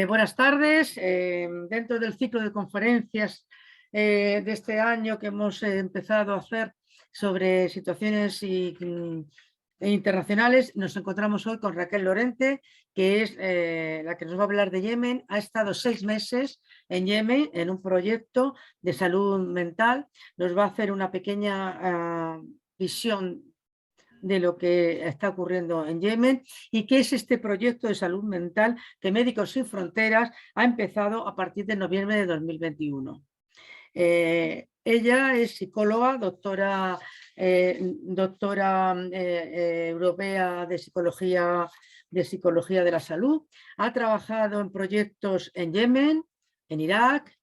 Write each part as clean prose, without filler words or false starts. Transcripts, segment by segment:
Buenas tardes. Dentro del ciclo de conferencias de este año que hemos empezado a hacer sobre situaciones internacionales, nos encontramos hoy con Raquel Lorente, que es la que nos va a hablar de Yemen. Ha estado 6 meses en Yemen en un proyecto de salud mental. Nos va a hacer una pequeña visión de lo que está ocurriendo en Yemen y qué es este proyecto de salud mental que Médicos Sin Fronteras ha empezado a partir de noviembre de 2021. Ella es psicóloga, doctora europea de psicología de la salud. Ha trabajado en proyectos en Yemen, en Irak,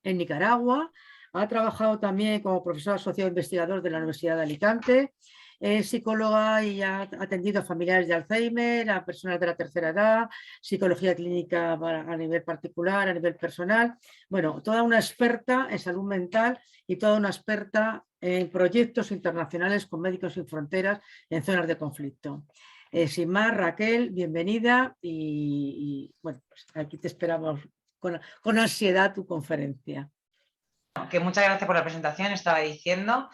en Nicaragua. Ha trabajado también como profesor asociado investigador de la Universidad de Alicante. Es psicóloga y ha atendido a familiares de Alzheimer, a personas de la tercera edad, psicología clínica a nivel particular, a nivel personal. Bueno, toda una experta en salud mental y toda una experta en proyectos internacionales con Médicos Sin Fronteras en zonas de conflicto. Sin más, Raquel, bienvenida y bueno, pues aquí te esperamos con ansiedad tu conferencia. Que muchas gracias por la presentación, estaba diciendo.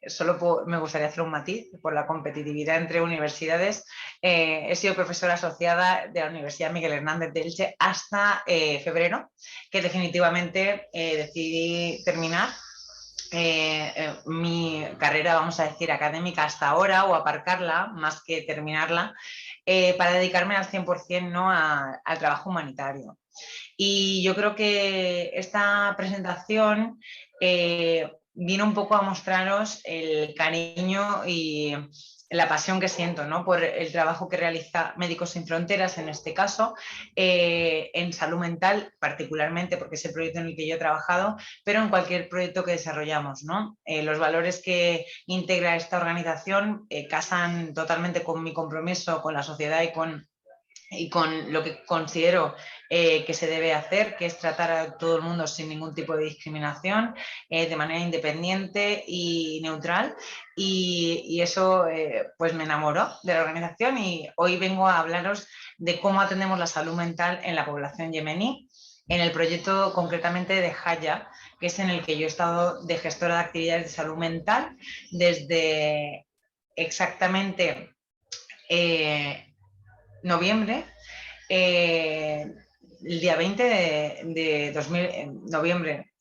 Solo me gustaría hacer un matiz por la competitividad entre universidades. He sido profesora asociada de la Universidad Miguel Hernández de Elche hasta febrero, que definitivamente decidí terminar mi carrera, vamos a decir, académica hasta ahora, o aparcarla más que terminarla, para dedicarme al 100%, ¿no?, al trabajo humanitario. Y yo creo que esta presentación vino un poco a mostraros el cariño y la pasión que siento, ¿no?, por el trabajo que realiza Médicos Sin Fronteras, en este caso, en salud mental particularmente, porque es el proyecto en el que yo he trabajado, pero en cualquier proyecto que desarrollamos, ¿no? Los valores que integra esta organización casan totalmente con mi compromiso con la sociedad y con lo que considero que se debe hacer, que es tratar a todo el mundo sin ningún tipo de discriminación, de manera independiente y neutral, y eso pues me enamoró de la organización, y hoy vengo a hablaros de cómo atendemos la salud mental en la población yemení, en el proyecto concretamente de Haya, que es en el que yo he estado de gestora de actividades de salud mental desde exactamente noviembre, el día 20 de noviembre,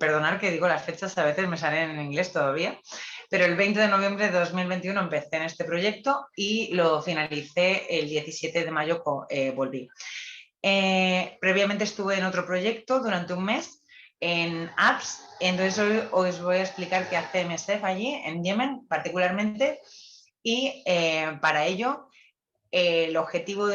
perdonad que digo las fechas, a veces me salen en inglés todavía, pero el 20 de noviembre de 2021 empecé en este proyecto y lo finalicé el 17 de mayo, volví. Previamente estuve en otro proyecto durante un mes en apps, entonces hoy os voy a explicar qué hace MSF allí en Yemen particularmente, y para ello el objetivo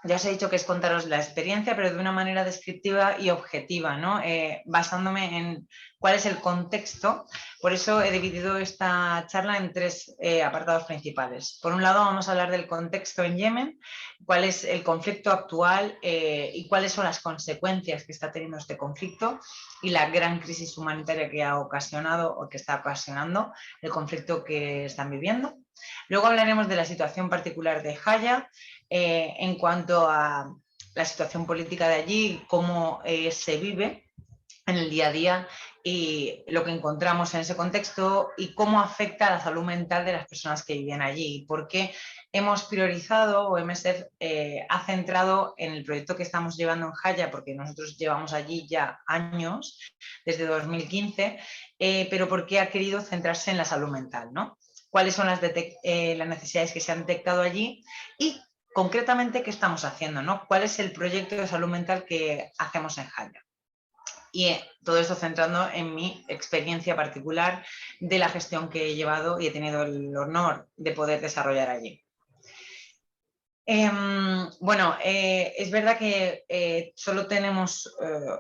ya os he dicho que es contaros la experiencia, pero de una manera descriptiva y objetiva, ¿no? Basándome en cuál es el contexto. Por eso he dividido esta charla en 3 apartados principales. Por un lado, vamos a hablar del contexto en Yemen, cuál es el conflicto actual y cuáles son las consecuencias que está teniendo este conflicto y la gran crisis humanitaria que ha ocasionado o que está ocasionando el conflicto que están viviendo. Luego hablaremos de la situación particular de Haya en cuanto a la situación política de allí, cómo se vive en el día a día y lo que encontramos en ese contexto, y cómo afecta a la salud mental de las personas que viven allí, y por qué hemos priorizado, o MSF ha centrado en el proyecto que estamos llevando en Haya, porque nosotros llevamos allí ya años, desde 2015, pero por qué ha querido centrarse en la salud mental, ¿no? Cuáles son las necesidades que se han detectado allí y concretamente qué estamos haciendo, ¿no? ¿Cuál es el proyecto de salud mental que hacemos en Haya? Y todo esto centrando en mi experiencia particular de la gestión que he llevado y he tenido el honor de poder desarrollar allí. Bueno, es verdad que solo tenemos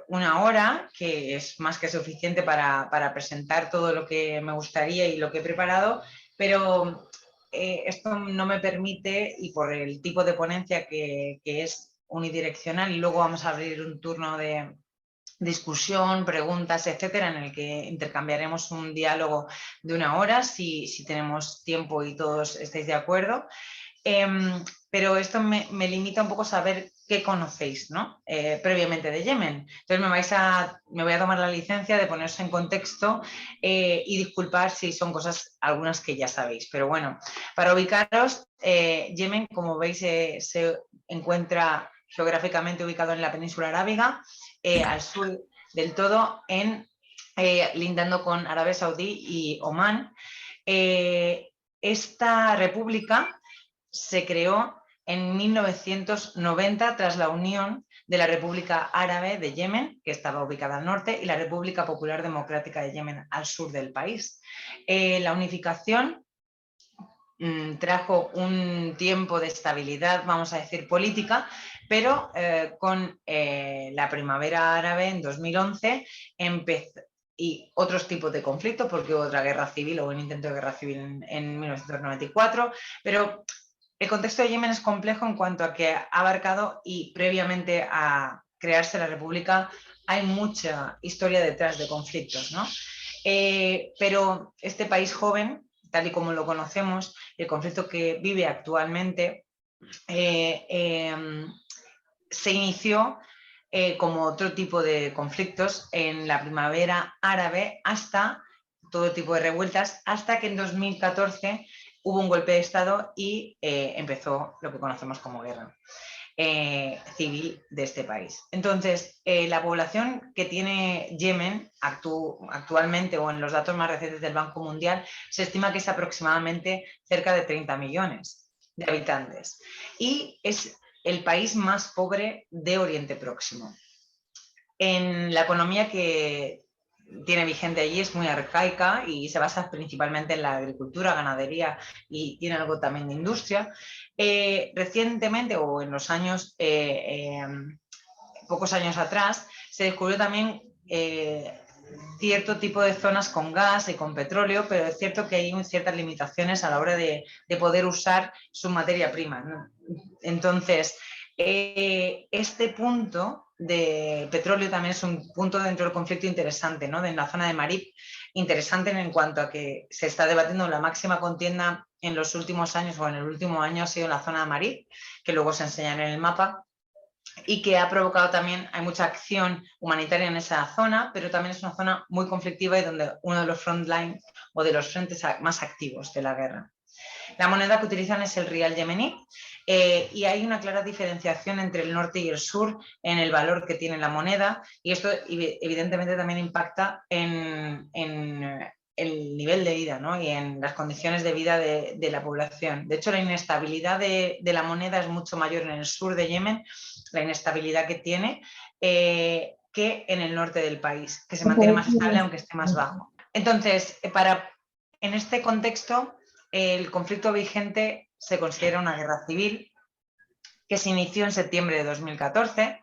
1 hora, que es más que suficiente para presentar todo lo que me gustaría y lo que he preparado, pero esto no me permite, y por el tipo de ponencia que es unidireccional, y luego vamos a abrir un turno de discusión, preguntas, etcétera, en el que intercambiaremos un diálogo de 1 hora, si tenemos tiempo y todos estáis de acuerdo. pero esto me limita un poco a saber qué conocéis, ¿no? Previamente de Yemen. Entonces me voy a tomar la licencia de poneros en contexto y disculpar si son cosas algunas que ya sabéis. Pero bueno, para ubicaros, Yemen, como veis, se encuentra geográficamente ubicado en la península arábiga, al sur del todo, lindando con Arabia Saudí y Omán. Esta república se creó en 1990 tras la unión de la República Árabe de Yemen, que estaba ubicada al norte, y la República Popular Democrática de Yemen al sur del país. La unificación trajo un tiempo de estabilidad, vamos a decir, política, pero con la primavera árabe en 2011 empezó, y otros tipos de conflictos, porque hubo otra guerra civil o un intento de guerra civil en 1994, pero el contexto de Yemen es complejo en cuanto a que ha abarcado y previamente a crearse la república hay mucha historia detrás de conflictos, ¿no? Pero este país joven, tal y como lo conocemos, el conflicto que vive actualmente, se inició como otro tipo de conflictos en la primavera árabe, hasta todo tipo de revueltas, hasta que en 2014 hubo un golpe de Estado y empezó lo que conocemos como guerra civil de este país. Entonces, la población que tiene Yemen actualmente, o en los datos más recientes del Banco Mundial, se estima que es aproximadamente cerca de 30 millones de habitantes y es el país más pobre de Oriente Próximo. En la economía que tiene vigente allí es muy arcaica y se basa principalmente en la agricultura, ganadería y tiene algo también de industria. Recientemente, o en los años, pocos años atrás, se descubrió también cierto tipo de zonas con gas y con petróleo, pero es cierto que hay ciertas limitaciones a la hora de poder usar su materia prima, ¿no? Entonces, este punto de petróleo también es un punto dentro del conflicto interesante, ¿no? En la zona de Marib, interesante en cuanto a que se está debatiendo la máxima contienda en los últimos años, o en el último año ha sido en la zona de Marib, que luego se enseñan en el mapa, y que ha provocado también, hay mucha acción humanitaria en esa zona, pero también es una zona muy conflictiva y donde uno de los frontlines o de los frentes más activos de la guerra. La moneda que utilizan es el rial yemení y hay una clara diferenciación entre el norte y el sur en el valor que tiene la moneda, y esto evidentemente también impacta en el nivel de vida, ¿no? Y en las condiciones de vida de la población. De hecho, la inestabilidad de la moneda es mucho mayor en el sur de Yemen, la inestabilidad que tiene, que en el norte del país, que se mantiene más estable aunque esté más bajo. Entonces, en este contexto, el conflicto vigente se considera una guerra civil que se inició en septiembre de 2014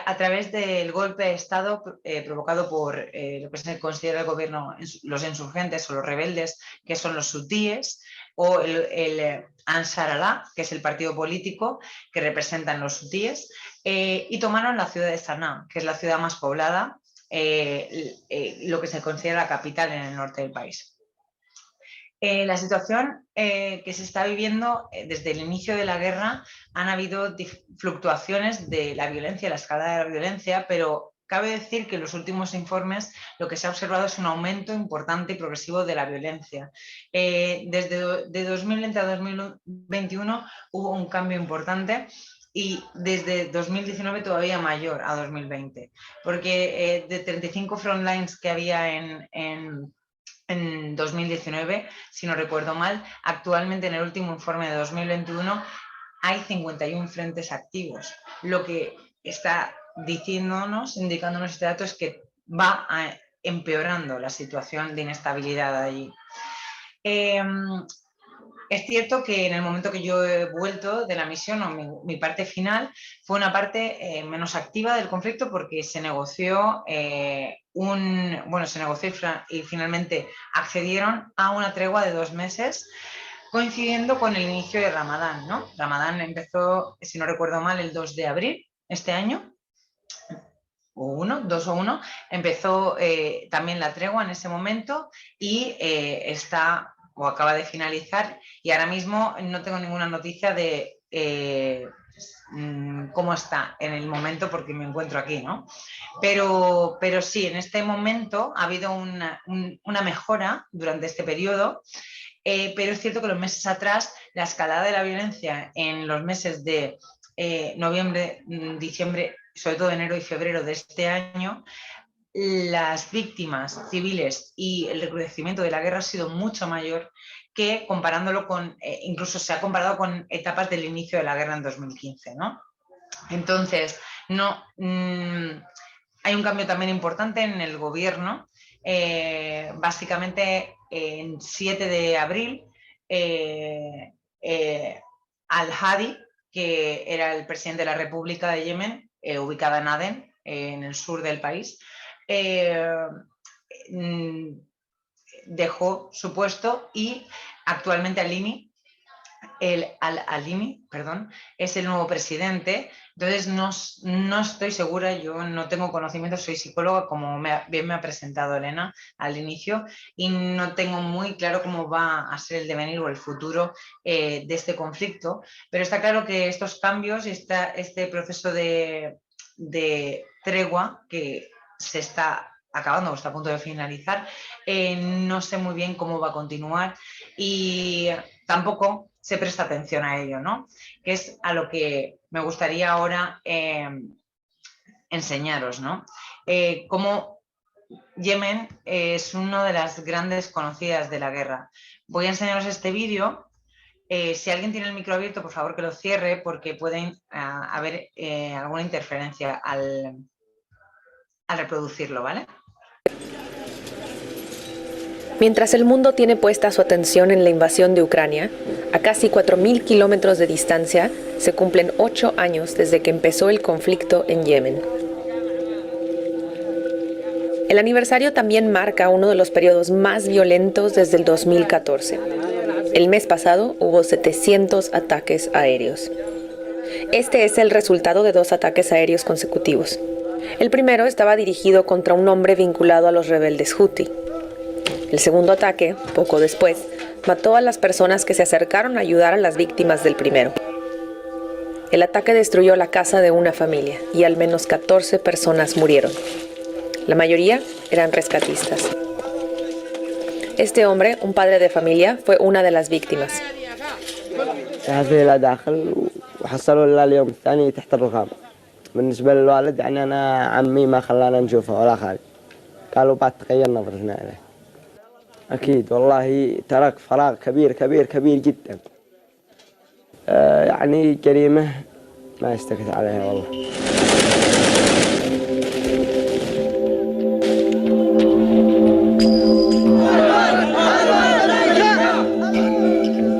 a través del golpe de Estado provocado por lo que se considera el gobierno, los insurgentes o los rebeldes, que son los hutíes, o el Ansar Allah, que es el partido político que representan los hutíes, y tomaron la ciudad de Sanaa, que es la ciudad más poblada, lo que se considera la capital en el norte del país. La situación que se está viviendo desde el inicio de la guerra, han habido fluctuaciones de la violencia, la escala de la violencia, pero cabe decir que en los últimos informes lo que se ha observado es un aumento importante y progresivo de la violencia. Desde de 2020 a 2021 hubo un cambio importante, y desde 2019 todavía mayor a 2020, porque de 35 frontlines que había en 2019, si no recuerdo mal, actualmente en el último informe de 2021 hay 51 frentes activos. Lo que está diciéndonos, indicándonos este dato, es que va empeorando la situación de inestabilidad allí. Es cierto que en el momento que yo he vuelto de la misión, o mi parte final, fue una parte menos activa del conflicto, porque se negoció, y finalmente accedieron a una tregua de 2 meses, coincidiendo con el inicio de Ramadán, ¿no? Ramadán empezó, si no recuerdo mal, el 2 de abril este año, o 2 o 1, empezó también la tregua en ese momento, y está o acaba de finalizar, y ahora mismo no tengo ninguna noticia de cómo está en el momento, porque me encuentro aquí, ¿no? Pero sí, en este momento ha habido una mejora durante este periodo, pero es cierto que los meses atrás la escalada de la violencia en los meses de noviembre, diciembre, sobre todo enero y febrero de este año, las víctimas civiles y el recrudecimiento de la guerra ha sido mucho mayor que comparándolo con, incluso se ha comparado con etapas del inicio de la guerra en 2015, ¿no? Entonces, no, hay un cambio también importante en el gobierno. Básicamente, en 7 de abril, Al-Hadi, que era el presidente de la República de Yemen, ubicada en Adén, en el sur del país, dejó su puesto y actualmente Al-Alimi, es el nuevo presidente. Entonces no estoy segura, yo no tengo conocimiento, soy psicóloga, como bien me ha presentado Elena al inicio, y no tengo muy claro cómo va a ser el devenir o el futuro de este conflicto, pero está claro que estos cambios y este proceso de tregua que se está acabando o está a punto de finalizar, no sé muy bien cómo va a continuar y tampoco se presta atención a ello, ¿no? Que es a lo que me gustaría ahora enseñaros, ¿no? Cómo Yemen es una de las grandes conocidas de la guerra. Voy a enseñaros este vídeo. Si alguien tiene el micro abierto, por favor que lo cierre, porque pueden haber alguna interferencia al reproducirlo, ¿vale? Mientras el mundo tiene puesta su atención en la invasión de Ucrania, a casi 4.000 kilómetros de distancia se cumplen 8 años desde que empezó el conflicto en Yemen. El aniversario también marca uno de los periodos más violentos desde el 2014. El mes pasado hubo 700 ataques aéreos. Este es el resultado de 2 ataques aéreos consecutivos. El primero estaba dirigido contra un hombre vinculado a los rebeldes Houthi. El segundo ataque, poco después, mató a las personas que se acercaron a ayudar a las víctimas del primero. El ataque destruyó la casa de una familia y al menos 14 personas murieron. La mayoría eran rescatistas. Este hombre, un padre de familia, fue una de las víctimas. بالنسبة للوالد يعني أنا عمي ما خلانا نشوفه ولا خالي قالوا بعد تغير نظرتنا إليه أكيد والله ترك فراغ كبير كبير كبير جدا يعني جريمة ما يستكت عليها والله.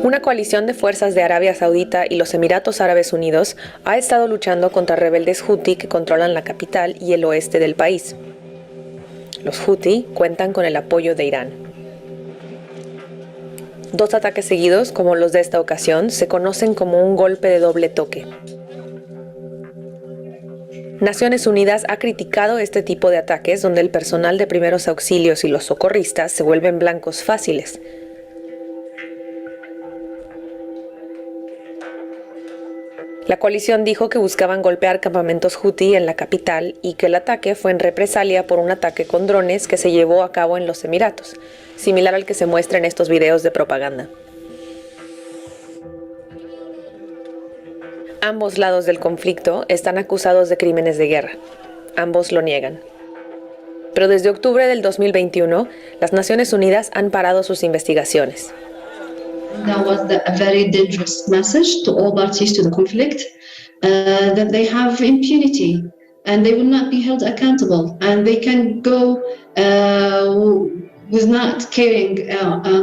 Una coalición de fuerzas de Arabia Saudita y los Emiratos Árabes Unidos ha estado luchando contra rebeldes Houthi que controlan la capital y el oeste del país. Los Houthi cuentan con el apoyo de Irán. 2 ataques seguidos, como los de esta ocasión, se conocen como un golpe de doble toque. Naciones Unidas ha criticado este tipo de ataques donde el personal de primeros auxilios y los socorristas se vuelven blancos fáciles. La coalición dijo que buscaban golpear campamentos Houthi en la capital y que el ataque fue en represalia por un ataque con drones que se llevó a cabo en los Emiratos, similar al que se muestra en estos videos de propaganda. Ambos lados del conflicto están acusados de crímenes de guerra. Ambos lo niegan. Pero desde octubre del 2021, las Naciones Unidas han parado sus investigaciones. That was a very dangerous message to all parties to the conflict, that they have impunity and they will not be held accountable and they can go with not caring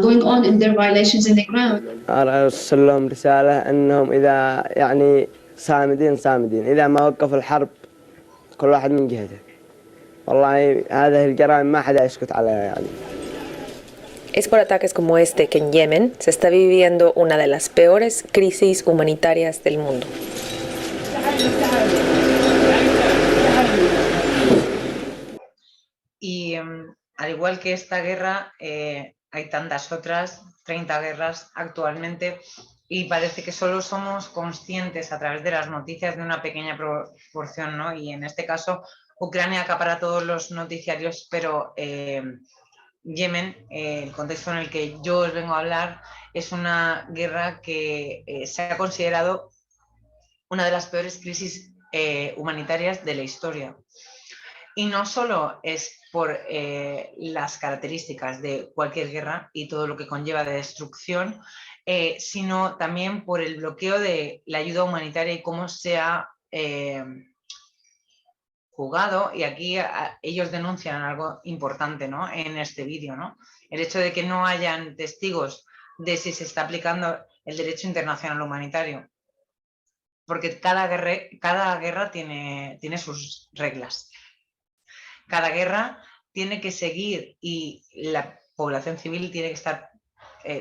going on in their violations in the ground. أرسل لهم رسالة أنهم إذا يعني صامدين إذا ما وقفوا الحرب كل واحد من جهته. والله هذه الجرائم ما حدا يسكت عليها يعني. Es por ataques como este que en Yemen se está viviendo una de las peores crisis humanitarias del mundo. Y al igual que esta guerra, hay tantas otras, 30 guerras actualmente, y parece que solo somos conscientes a través de las noticias de una pequeña proporción, ¿no? Y en este caso, Ucrania acapara todos los noticiarios, pero Yemen, el contexto en el que yo os vengo a hablar, es una guerra que se ha considerado una de las peores crisis humanitarias de la historia. Y no solo es por las características de cualquier guerra y todo lo que conlleva de destrucción, sino también por el bloqueo de la ayuda humanitaria y cómo se ha jugado, y aquí ellos denuncian algo importante, ¿no?, en este vídeo, ¿no? El hecho de que no hayan testigos de si se está aplicando el derecho internacional humanitario, porque cada guerra tiene sus reglas. Cada guerra tiene que seguir y la población civil tiene que estar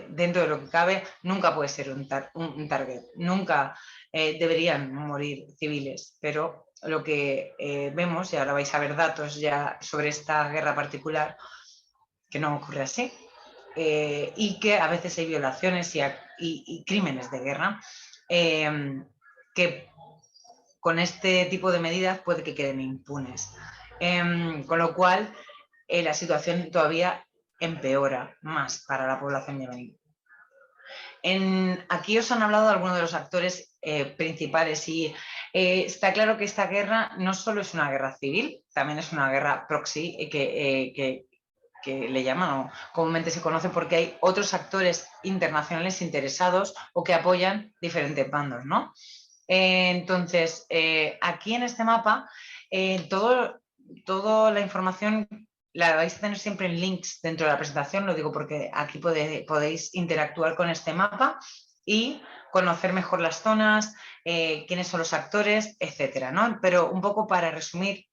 dentro de lo que cabe. Nunca puede ser un target, nunca deberían morir civiles, pero lo que vemos, y ahora vais a ver datos ya sobre esta guerra particular, que no ocurre así, y que a veces hay violaciones y crímenes de guerra que con este tipo de medidas puede que queden impunes. Con lo cual, la situación todavía empeora más para la población yemení. Aquí os han hablado de algunos de los actores principales y está claro que esta guerra no solo es una guerra civil, también es una guerra proxy que le llaman, o comúnmente se conoce, porque hay otros actores internacionales interesados o que apoyan diferentes bandos, ¿no? Entonces, aquí en este mapa, toda la información la vais a tener siempre en links dentro de la presentación, lo digo porque aquí podéis interactuar con este mapa y conocer mejor las zonas, quiénes son los actores, etcétera, ¿no? Pero un poco para resumir,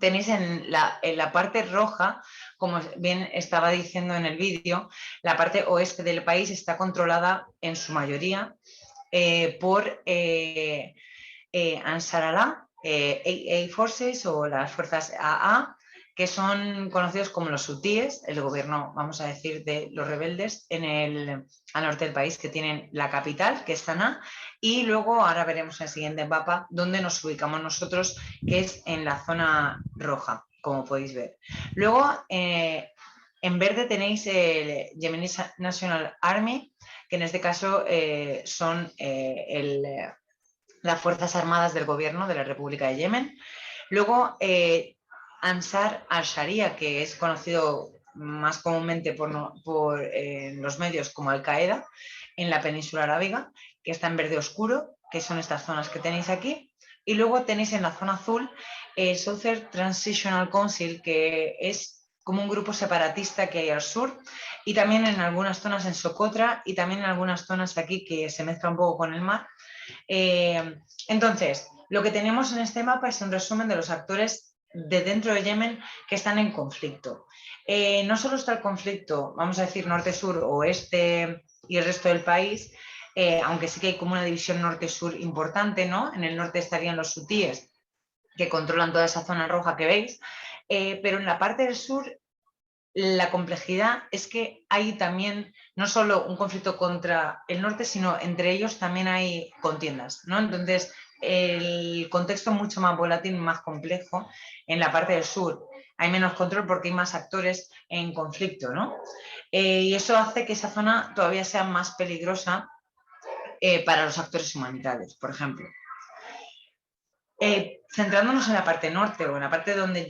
tenéis en la parte roja, como bien estaba diciendo en el vídeo, la parte oeste del país está controlada en su mayoría por Ansar Allah, AA Forces o las fuerzas AA, que son conocidos como los hutíes, el gobierno, vamos a decir, de los rebeldes al norte del país, que tienen la capital, que es Sanaa, y luego ahora veremos en el siguiente mapa dónde nos ubicamos nosotros, que es en la zona roja, como podéis ver. Luego, en verde tenéis el Yemeni National Army, que en este caso son las Fuerzas Armadas del Gobierno de la República de Yemen. Luego, Ansar al-Sharia, que es conocido más comúnmente por los medios como Al-Qaeda, en la península arábiga, que está en verde oscuro, que son estas zonas que tenéis aquí. Y luego tenéis en la zona azul el Southern Transitional Council, que es como un grupo separatista que hay al sur, y también en algunas zonas en Socotra y también en algunas zonas aquí que se mezcla un poco con el mar. Entonces, lo que tenemos en este mapa es un resumen de los actores de dentro de Yemen que están en conflicto. No solo está el conflicto, vamos a decir, norte-sur, oeste y el resto del país, aunque sí que hay como una división norte-sur importante, ¿no? En el norte estarían los hutíes, que controlan toda esa zona roja que veis, pero en la parte del sur la complejidad es que hay también no solo un conflicto contra el norte, sino entre ellos también hay contiendas, ¿no? Entonces, el contexto es mucho más volátil, más complejo en la parte del sur. Hay menos control porque hay más actores en conflicto, ¿no? Y eso hace que esa zona todavía sea más peligrosa para los actores humanitarios, por ejemplo. Centrándonos en la parte norte o en la parte donde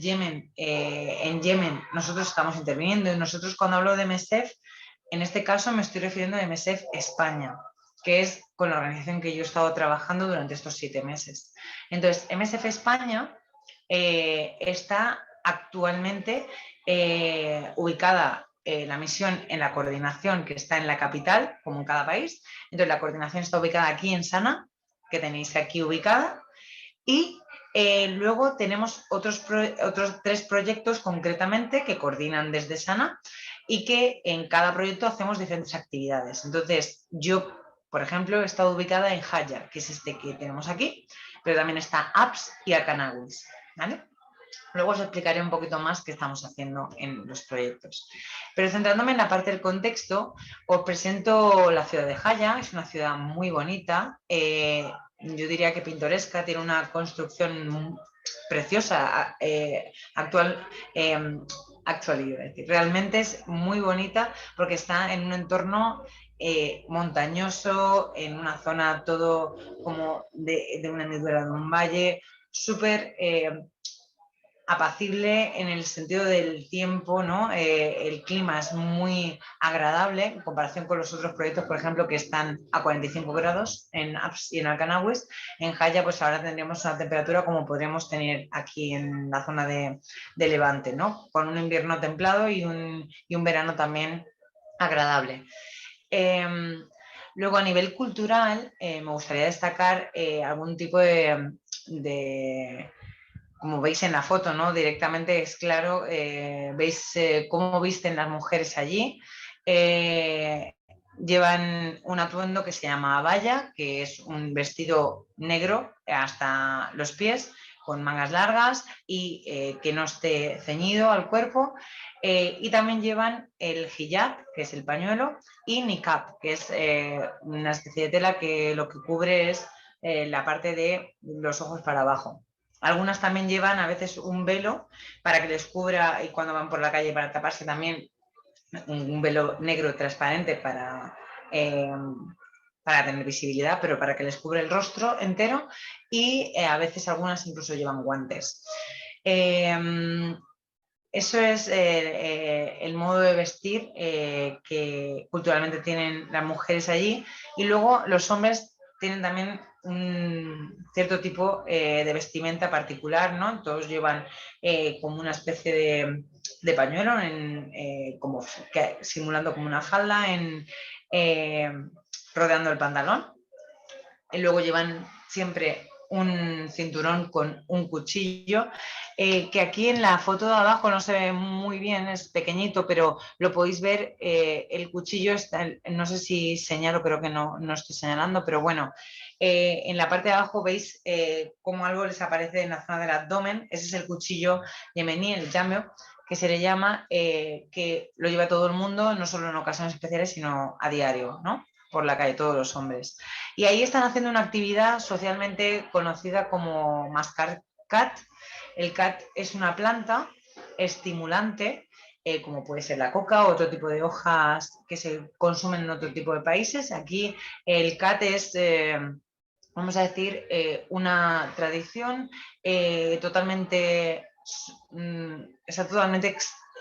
en Yemen nosotros estamos interviniendo, y nosotros cuando hablo de MSF, en este caso me estoy refiriendo a MSF España, que es con la organización que yo he estado trabajando durante estos 7 meses. Entonces, MSF España está actualmente ubicada la misión en la coordinación que está en la capital, como en cada país. Entonces, la coordinación está ubicada aquí en Sanaa, que tenéis aquí ubicada. Y luego tenemos otros 3 proyectos concretamente que coordinan desde Sanaa y que en cada proyecto hacemos diferentes actividades. Entonces, yo, por ejemplo, he estado ubicada en Hajar, que es este que tenemos aquí, pero también está Abs y Akanawis, ¿vale? Luego os explicaré un poquito más qué estamos haciendo en los proyectos. Pero centrándome en la parte del contexto, os presento la ciudad de Jaya. Es una ciudad muy bonita, yo diría que pintoresca, tiene una construcción preciosa, realmente es muy bonita porque está en un entorno montañoso, en una zona todo como de una hendidura de un valle, súper apacible en el sentido del tiempo, ¿no? El clima es muy agradable en comparación con los otros proyectos, por ejemplo, que están a 45 grados en Aps y en Alcanagües. En Jaya, pues ahora tendríamos una temperatura como podríamos tener aquí en la zona de Levante, ¿no? Con un invierno templado y un verano también agradable. Luego, a nivel cultural, me gustaría destacar algún tipo de como veis en la foto, ¿no? Directamente es claro, veis cómo visten las mujeres allí. Llevan un atuendo que se llama abaya, que es un vestido negro hasta los pies, con mangas largas y que no esté ceñido al cuerpo. Y también llevan el hijab, que es el pañuelo, y niqab, que es una especie de tela que lo que cubre es la parte de los ojos para abajo. Algunas también llevan a veces un velo para que les cubra y cuando van por la calle para taparse también un velo negro transparente para tener visibilidad, pero para que les cubra el rostro entero y a veces algunas incluso llevan guantes. Eso es el modo de vestir que culturalmente tienen las mujeres allí y luego los hombres tienen también un cierto tipo de vestimenta particular, ¿no? Todos llevan como una especie de pañuelo simulando como una falda rodeando el pantalón. Y luego llevan siempre un cinturón con un cuchillo, que aquí en la foto de abajo no se ve muy bien, es pequeñito, pero lo podéis ver, el cuchillo está, no sé si señalo, creo que no estoy señalando, pero bueno, en la parte de abajo veis cómo algo les aparece en la zona del abdomen, ese es el cuchillo yemení, el jamio, que se le llama, que lo lleva todo el mundo, no solo en ocasiones especiales, sino a diario, ¿no? Por la calle, todos los hombres. Y ahí están haciendo una actividad socialmente conocida como mascar cat. El cat es una planta estimulante, como puede ser la coca o otro tipo de hojas que se consumen en otro tipo de países. Aquí el cat es, vamos a decir, una tradición totalmente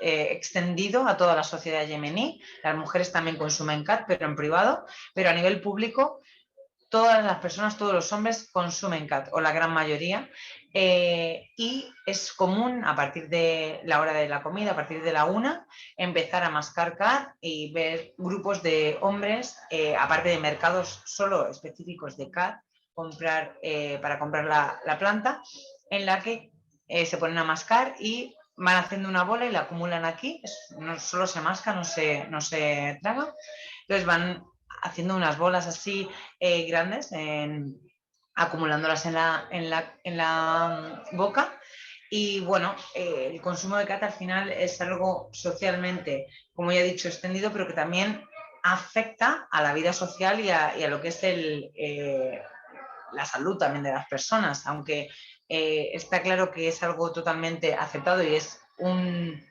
extendido a toda la sociedad yemení. Las mujeres también consumen cat, pero en privado, pero a nivel público todas las personas, todos los hombres consumen cat, o la gran mayoría, y es común a partir de la hora de la comida, a partir de la 1, empezar a mascar cat y ver grupos de hombres, aparte de mercados solo específicos de cat, para comprar la planta, en la que se ponen a mascar y van haciendo una bola y la acumulan aquí, no solo se masca, no se traga, entonces van haciendo unas bolas así grandes, acumulándolas en la boca. Y bueno, el consumo de cat al final es algo socialmente, como ya he dicho, extendido, pero que también afecta a la vida social y a lo que es la salud también de las personas, aunque está claro que es algo totalmente aceptado y es un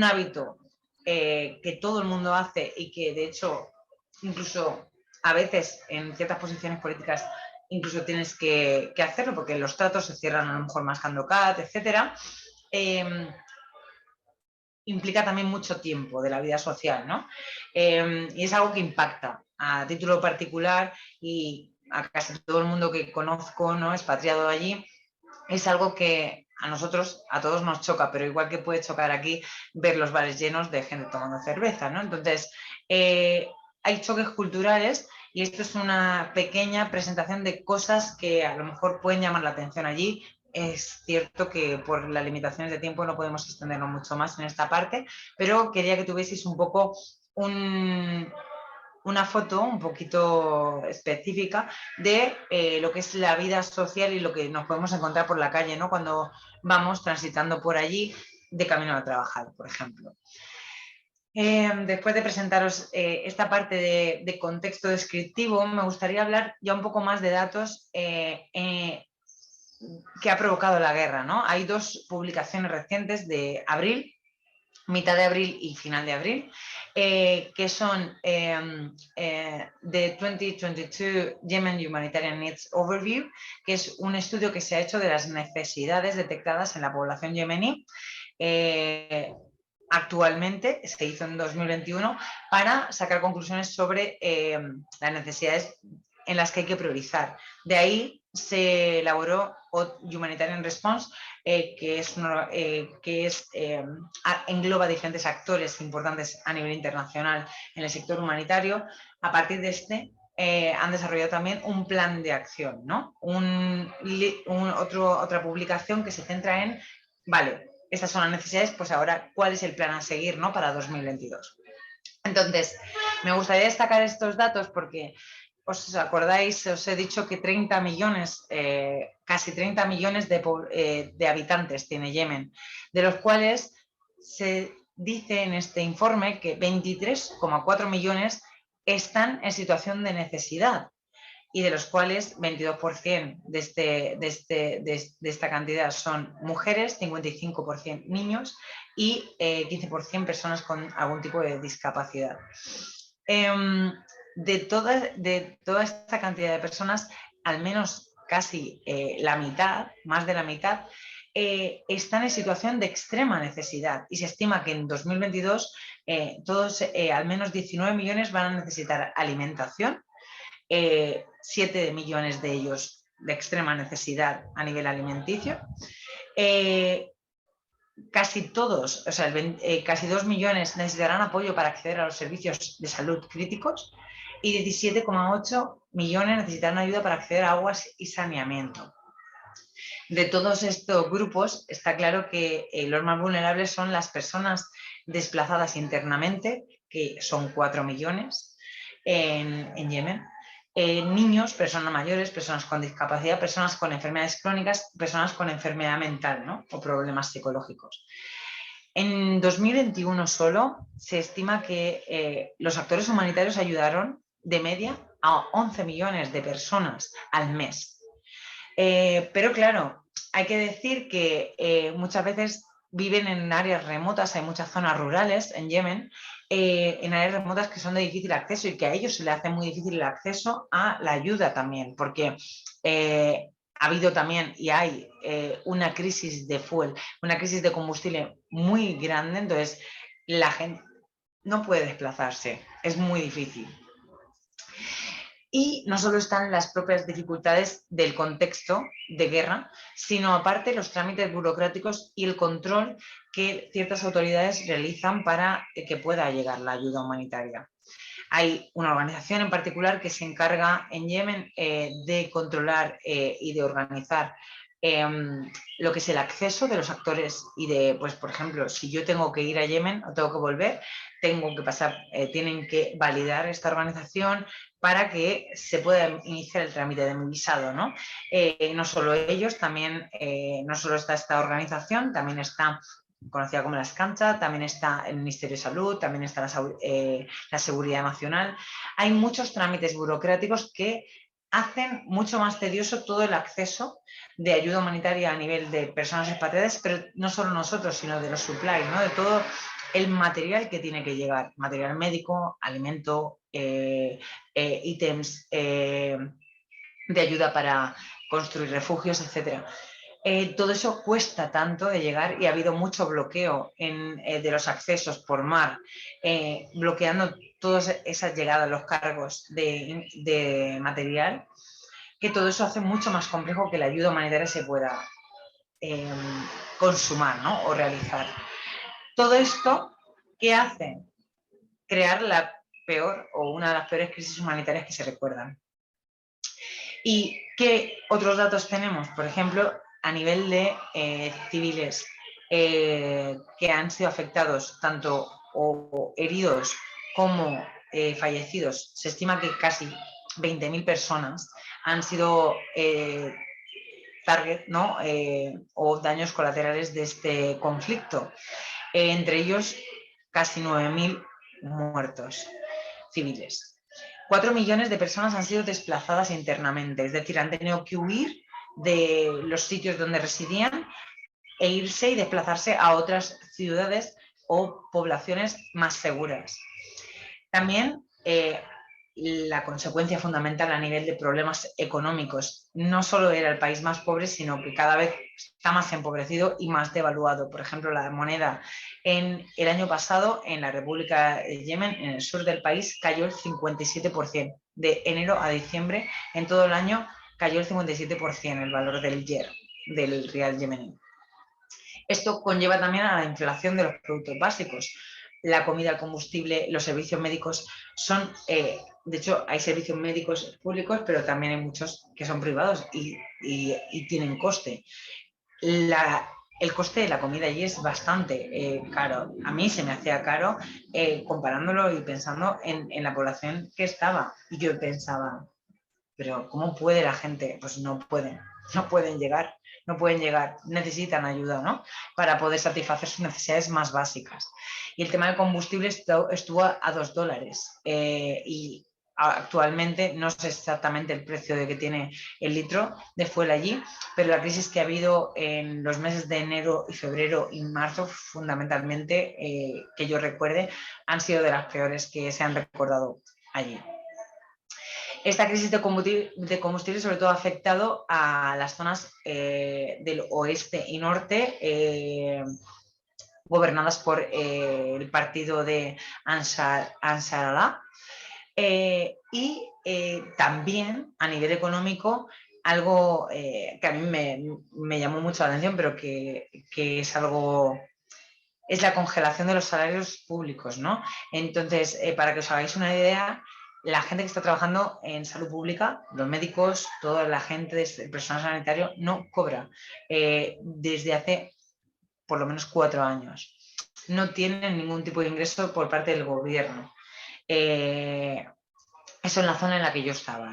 hábito que todo el mundo hace y que de hecho incluso a veces en ciertas posiciones políticas incluso tienes que hacerlo porque los tratos se cierran a lo mejor mascando cat, etcétera. Implica también mucho tiempo de la vida social, ¿no? Y es algo que impacta a título particular y a casi todo el mundo que conozco, ¿no? Expatriado allí, es algo que a nosotros, a todos nos choca, pero igual que puede chocar aquí ver los bares llenos de gente tomando cerveza, ¿no? Entonces, hay choques culturales y esto es una pequeña presentación de cosas que a lo mejor pueden llamar la atención allí. Es cierto que por las limitaciones de tiempo no podemos extendernos mucho más en esta parte, pero quería que tuvieseis un poco una una foto un poquito específica de lo que es la vida social y lo que nos podemos encontrar por la calle, ¿no? Cuando vamos transitando por allí de camino a trabajar, por ejemplo. Después de presentaros esta parte de contexto descriptivo, me gustaría hablar ya un poco más de datos que ha provocado la guerra, ¿no? Hay dos publicaciones recientes de abril, mitad de abril y final de abril, que son The 2022 Yemen Humanitarian Needs Overview, que es un estudio que se ha hecho de las necesidades detectadas en la población yemení. Actualmente se hizo en 2021 para sacar conclusiones sobre las necesidades en las que hay que priorizar. De ahí se elaboró Humanitarian Response, que engloba diferentes actores importantes a nivel internacional en el sector humanitario. A partir de este han desarrollado también un plan de acción, ¿no? Otra publicación que se centra en, vale, estas son las necesidades, pues ahora, ¿cuál es el plan a seguir, ¿no? Para 2022? Entonces, me gustaría destacar estos datos porque, ¿os acordáis? Os he dicho que 30 millones, casi 30 millones de habitantes tiene Yemen, de los cuales se dice en este informe que 23,4 millones están en situación de necesidad, y de los cuales 22% de esta cantidad son mujeres, 55% niños y 15% personas con algún tipo de discapacidad. De toda esta cantidad de personas, al menos casi la mitad, más de la mitad, están en situación de extrema necesidad, y se estima que en 2022 al menos 19 millones van a necesitar alimentación, 7 millones de ellos de extrema necesidad a nivel alimenticio. Casi todos, o sea, casi 2 millones necesitarán apoyo para acceder a los servicios de salud críticos, y 17,8 millones necesitarán ayuda para acceder a aguas y saneamiento. De todos estos grupos, está claro que los más vulnerables son las personas desplazadas internamente, que son 4 millones en Yemen. Niños, personas mayores, personas con discapacidad, personas con enfermedades crónicas, personas con enfermedad mental, ¿no? O problemas psicológicos. En 2021 solo se estima que los actores humanitarios ayudaron de media a 11 millones de personas al mes. Pero claro, hay que decir que muchas veces viven en áreas remotas, hay muchas zonas rurales en Yemen, en áreas remotas que son de difícil acceso, y que a ellos se les hace muy difícil el acceso a la ayuda también, porque ha habido también y hay una crisis de fuel, una crisis de combustible muy grande, entonces la gente no puede desplazarse, es muy difícil. Y no solo están las propias dificultades del contexto de guerra, sino aparte los trámites burocráticos y el control que ciertas autoridades realizan para que pueda llegar la ayuda humanitaria. Hay una organización en particular que se encarga en Yemen de controlar y de organizar lo que es el acceso de los actores y de, pues por ejemplo, si yo tengo que ir a Yemen o tengo que volver, tengo que pasar, tienen que validar esta organización para que se pueda iniciar el trámite de mi visado, ¿no? No solo ellos, también, no solo está esta organización, también está conocida como la Scancha, también está el Ministerio de Salud, también está la Seguridad Nacional. Hay muchos trámites burocráticos que hacen mucho más tedioso todo el acceso de ayuda humanitaria a nivel de personas expatriadas, pero no solo nosotros, sino de los supplies, ¿no? De todo el material que tiene que llegar, material médico, alimento, ítems de ayuda para construir refugios, etc. Todo eso cuesta tanto de llegar, y ha habido mucho bloqueo de los accesos por mar, bloqueando todas esas llegadas, los cargos de material, que todo eso hace mucho más complejo que la ayuda humanitaria se pueda consumar, ¿no? O realizar. Todo esto, ¿qué hace? Crear la peor o una de las peores crisis humanitarias que se recuerdan. ¿Y qué otros datos tenemos? Por ejemplo, a nivel de civiles que han sido afectados tanto o heridos como fallecidos. Se estima que casi 20.000 personas han sido target, ¿no? O daños colaterales de este conflicto. Entre ellos, casi 9.000 muertos civiles. 4 millones de personas han sido desplazadas internamente, es decir, han tenido que huir de los sitios donde residían e irse y desplazarse a otras ciudades o poblaciones más seguras. También la consecuencia fundamental a nivel de problemas económicos. No solo era el país más pobre, sino que cada vez está más empobrecido y más devaluado. Por ejemplo, la moneda en el año pasado en la República de Yemen, en el sur del país, cayó el 57%. De enero a diciembre, en todo el año, cayó el 57% el valor del yer, del rial yemení. Esto conlleva también a la inflación de los productos básicos. La comida, el combustible, los servicios médicos son, de hecho, hay servicios médicos públicos, pero también hay muchos que son privados y tienen coste. El coste de la comida allí es bastante caro. A mí se me hacía caro comparándolo y pensando en la población que estaba. Y yo pensaba, pero ¿cómo puede la gente? Pues no pueden llegar, necesitan ayuda, ¿no? Para poder satisfacer sus necesidades más básicas. Y el tema del combustible estuvo a $2 y actualmente no sé exactamente el precio de que tiene el litro de fuel allí, pero la crisis que ha habido en los meses de enero y febrero y marzo, fundamentalmente, que yo recuerde, han sido de las peores que se han recordado allí. Esta crisis de combustible sobre todo ha afectado a las zonas del oeste y norte gobernadas por el partido de Ansar Allah y también a nivel económico algo que a mí me llamó mucho la atención, pero que es la congelación de los salarios públicos, ¿no? Entonces, para que os hagáis una idea, la gente que está trabajando en salud pública, los médicos, toda la gente, el personal sanitario, no cobra desde hace por lo menos 4 años. No tienen ningún tipo de ingreso por parte del gobierno. Eso en la zona en la que yo estaba.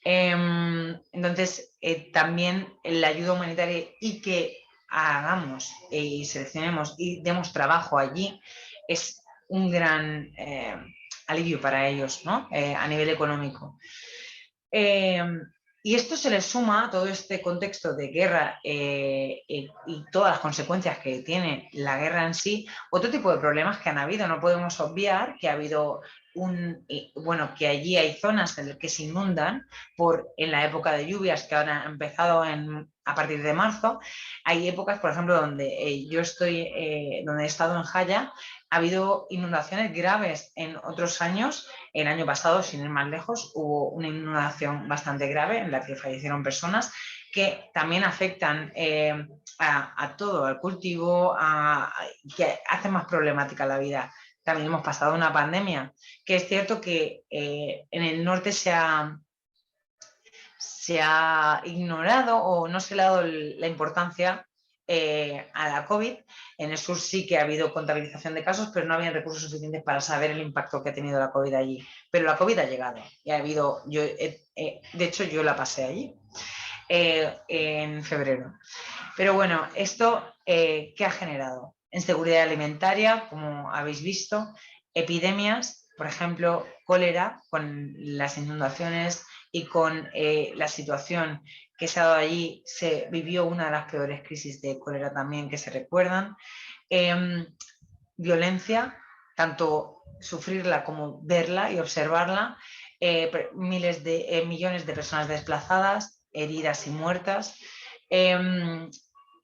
Entonces, también la ayuda humanitaria y que hagamos y seleccionemos y demos trabajo allí es un gran alivio para ellos, ¿no? A nivel económico. Y esto se le suma a todo este contexto de guerra y todas las consecuencias que tiene la guerra en sí, otro tipo de problemas que han habido. No podemos obviar que ha habido que allí hay zonas en las que se inundan en la época de lluvias que ahora ha empezado a partir de marzo. Hay épocas, por ejemplo, donde yo estoy, donde he estado en Jaya, ha habido inundaciones graves en otros años. El año pasado, sin ir más lejos, hubo una inundación bastante grave en la que fallecieron personas que también afectan a todo, al cultivo, que hacen más problemática la vida. También hemos pasado una pandemia, que es cierto que en el norte se ha ignorado o no se le ha dado la importancia a la COVID. En el sur sí que ha habido contabilización de casos, pero no había recursos suficientes para saber el impacto que ha tenido la COVID allí. Pero la COVID ha llegado y ha habido, de hecho yo la pasé allí en febrero. Pero bueno, ¿esto qué ha generado? Inseguridad alimentaria, como habéis visto, epidemias, por ejemplo, cólera, con las inundaciones y con la situación que se ha dado allí, se vivió una de las peores crisis de cólera también que se recuerdan. Violencia, tanto sufrirla como verla y observarla, millones de personas desplazadas, heridas y muertas,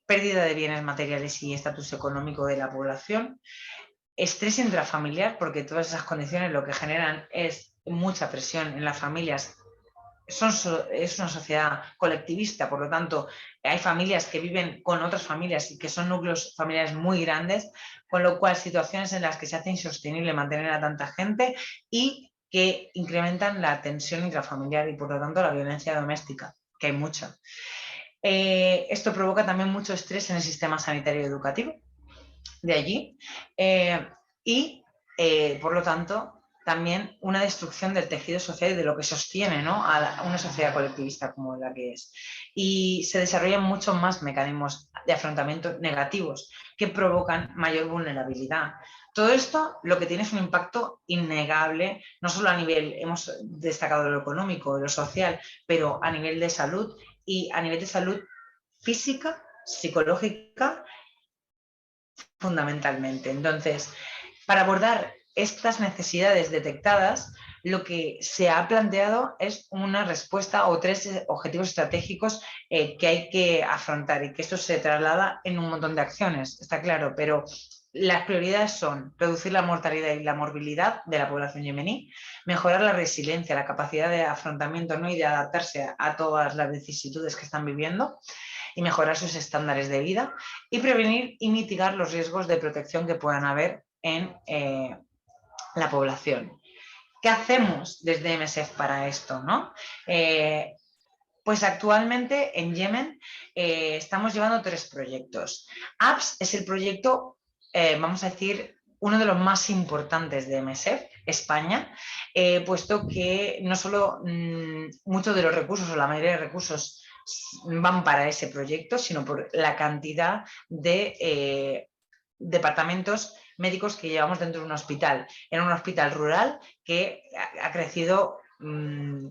pérdida de bienes materiales y estatus económico de la población, estrés intrafamiliar, porque todas esas condiciones lo que generan es mucha presión en las familias. Es una sociedad colectivista, por lo tanto, hay familias que viven con otras familias y que son núcleos familiares muy grandes, con lo cual situaciones en las que se hace insostenible mantener a tanta gente y que incrementan la tensión intrafamiliar y, por lo tanto, la violencia doméstica, que hay mucha. Esto provoca también mucho estrés en el sistema sanitario y educativo de allí y, por lo tanto, también una destrucción del tejido social y de lo que sostiene, ¿no?, a una sociedad colectivista como la que es. Y se desarrollan muchos más mecanismos de afrontamiento negativos que provocan mayor vulnerabilidad. Todo esto lo que tiene es un impacto innegable, no solo a nivel, hemos destacado lo económico, lo social, pero a nivel de salud, y a nivel de salud física, psicológica, fundamentalmente. Entonces, para abordar estas necesidades detectadas, lo que se ha planteado es una respuesta o 3 objetivos estratégicos que hay que afrontar, y que esto se traslada en un montón de acciones, está claro, pero las prioridades son reducir la mortalidad y la morbilidad de la población yemení, mejorar la resiliencia, la capacidad de afrontamiento, ¿no?, y de adaptarse a todas las vicisitudes que están viviendo, y mejorar sus estándares de vida, y prevenir y mitigar los riesgos de protección que puedan haber en la población. ¿Qué hacemos desde MSF para esto, no? Pues actualmente en Yemen estamos llevando 3 proyectos. APS es el proyecto, vamos a decir, uno de los más importantes de MSF, España, puesto que no solo muchos de los recursos o la mayoría de recursos van para ese proyecto, sino por la cantidad de departamentos médicos que llevamos dentro de un hospital. Era un hospital rural que ha crecido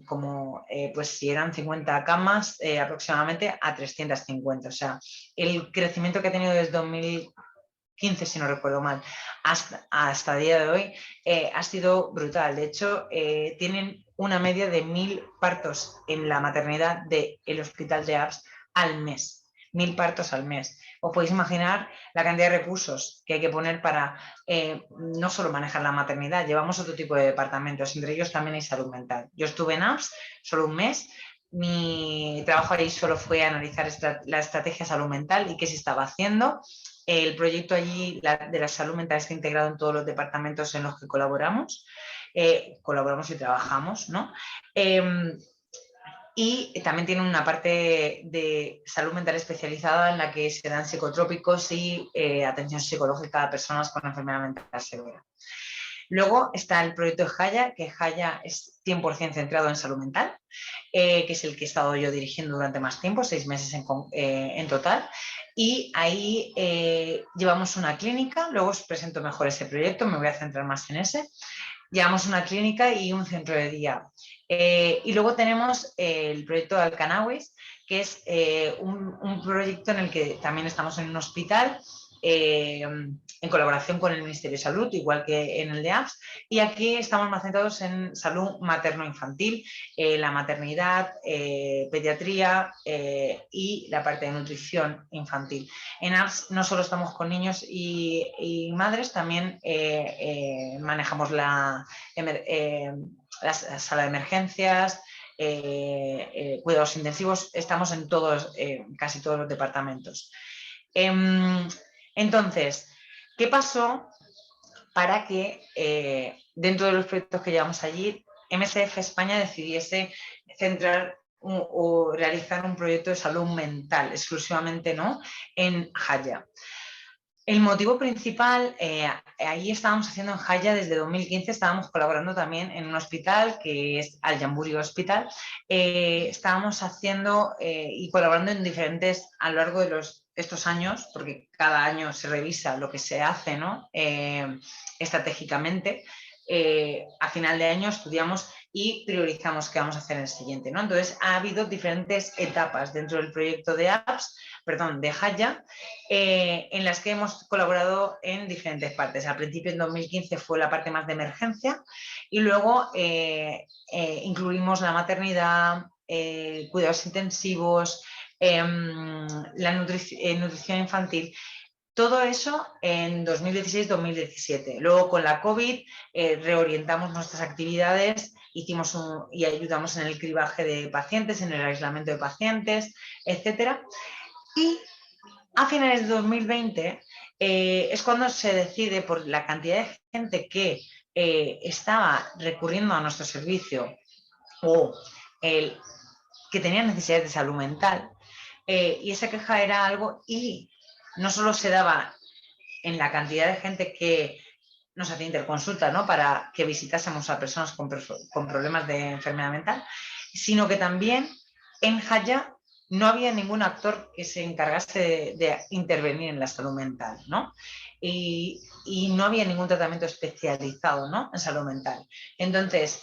como, pues si eran 50 camas, aproximadamente a 350. O sea, el crecimiento que ha tenido desde 2015, si no recuerdo mal, hasta el día de hoy, ha sido brutal. De hecho, tienen una media de 1000 partos en la maternidad del hospital de APS al mes. 1000 partos al mes. Os podéis imaginar la cantidad de recursos que hay que poner para no solo manejar la maternidad, llevamos otro tipo de departamentos, entre ellos también hay salud mental. Yo estuve en APS solo un mes, mi trabajo ahí solo fue analizar la estrategia salud mental y qué se estaba haciendo. El proyecto allí de la salud mental está integrado en todos los departamentos en los que colaboramos y trabajamos, ¿no? Y también tiene una parte de salud mental especializada en la que se dan psicotrópicos y atención psicológica a personas con enfermedad mental severa. Luego está el proyecto de Jaya, que Jaya es 100% centrado en salud mental, que es el que he estado yo dirigiendo durante más tiempo, 6 meses en total. Y ahí llevamos una clínica, luego os presento mejor ese proyecto, me voy a centrar más en ese. Llevamos una clínica y un centro de día. Y luego tenemos el proyecto de Alcanawis, que es un proyecto en el que también estamos en un hospital en colaboración con el Ministerio de Salud, igual que en el de APS, y aquí estamos más centrados en salud materno-infantil, la maternidad, pediatría y la parte de nutrición infantil. En APS no solo estamos con niños y madres, también manejamos la sala de emergencias, cuidados intensivos, estamos en casi todos los departamentos. Entonces, ¿qué pasó para que dentro de los proyectos que llevamos allí, MSF España decidiese centrar o realizar un proyecto de salud mental exclusivamente, ¿no?, en Jaya? El motivo principal, ahí estábamos haciendo en Jaya desde 2015, estábamos colaborando también en un hospital que es Al Yamburi Hospital. Estábamos haciendo y colaborando en diferentes, a lo largo de estos años, porque cada año se revisa lo que se hace, ¿no?, estratégicamente. A final de año estudiamos y priorizamos qué vamos a hacer en el siguiente, ¿no? Entonces ha habido diferentes etapas dentro del proyecto de Jaya, en las que hemos colaborado en diferentes partes. Al principio, en 2015, fue la parte más de emergencia, y luego incluimos la maternidad, cuidados intensivos, la nutrición infantil. Todo eso en 2016-2017. Luego, con la COVID, reorientamos nuestras actividades, y ayudamos en el cribaje de pacientes, en el aislamiento de pacientes, etc. Y a finales de 2020 es cuando se decide, por la cantidad de gente que estaba recurriendo a nuestro servicio o que tenía necesidades de salud mental, y esa queja era algo, y no solo se daba en la cantidad de gente que nos hacía interconsulta, ¿no? Para que visitásemos a personas con problemas de enfermedad mental, sino que también en Haya no había ningún actor que se encargase de intervenir en la salud mental, ¿no? Y no había ningún tratamiento especializado, ¿no?, en salud mental. Entonces,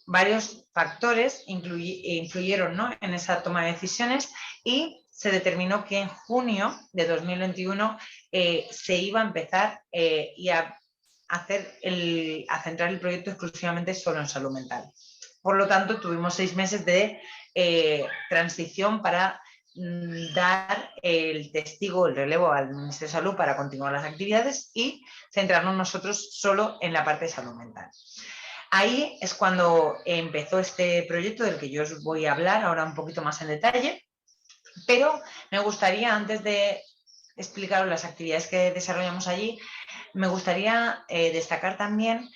varios factores influyeron, ¿no?, en esa toma de decisiones, y se determinó que en junio de 2021 se iba a empezar a centrar el proyecto exclusivamente solo en salud mental. Por lo tanto, tuvimos 6 meses de transición para dar el testigo, el relevo al Ministerio de Salud para continuar las actividades y centrarnos nosotros solo en la parte de salud mental. Ahí es cuando empezó este proyecto del que yo os voy a hablar ahora un poquito más en detalle, pero me gustaría, antes de explicaros las actividades que desarrollamos allí, me gustaría destacar también